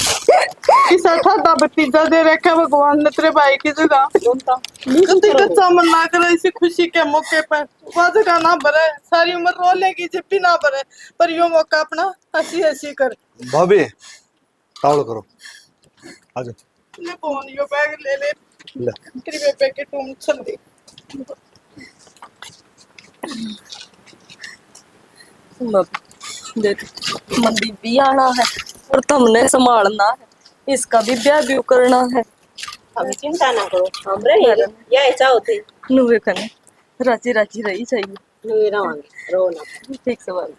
किसा था भतीजा दे रखा भगवान ने तेरे भाई की जगह। कती कच्चा मन ना करे इसी खुशी के मौके पर, वह जगह ना भरे, सारी उम्र रो लेगी जब भी ना भरे, पर यो मौका अपना हंसी हंसी कर। भाभी तावड़ करो, आ जाओ। ले फोन यो बैग ले ले, ले तेरी बेबे के तुम चल दे। देख मंदिर भी आना है और तुमने संभालना है, इसका भी ब्याह भी करना है। अभी चिंता ना करो, हम रहे या ऐसा होते नुवे कने राजी राजी रही चाहिए। नुई रवांगे, रो ना। ठीक से बात।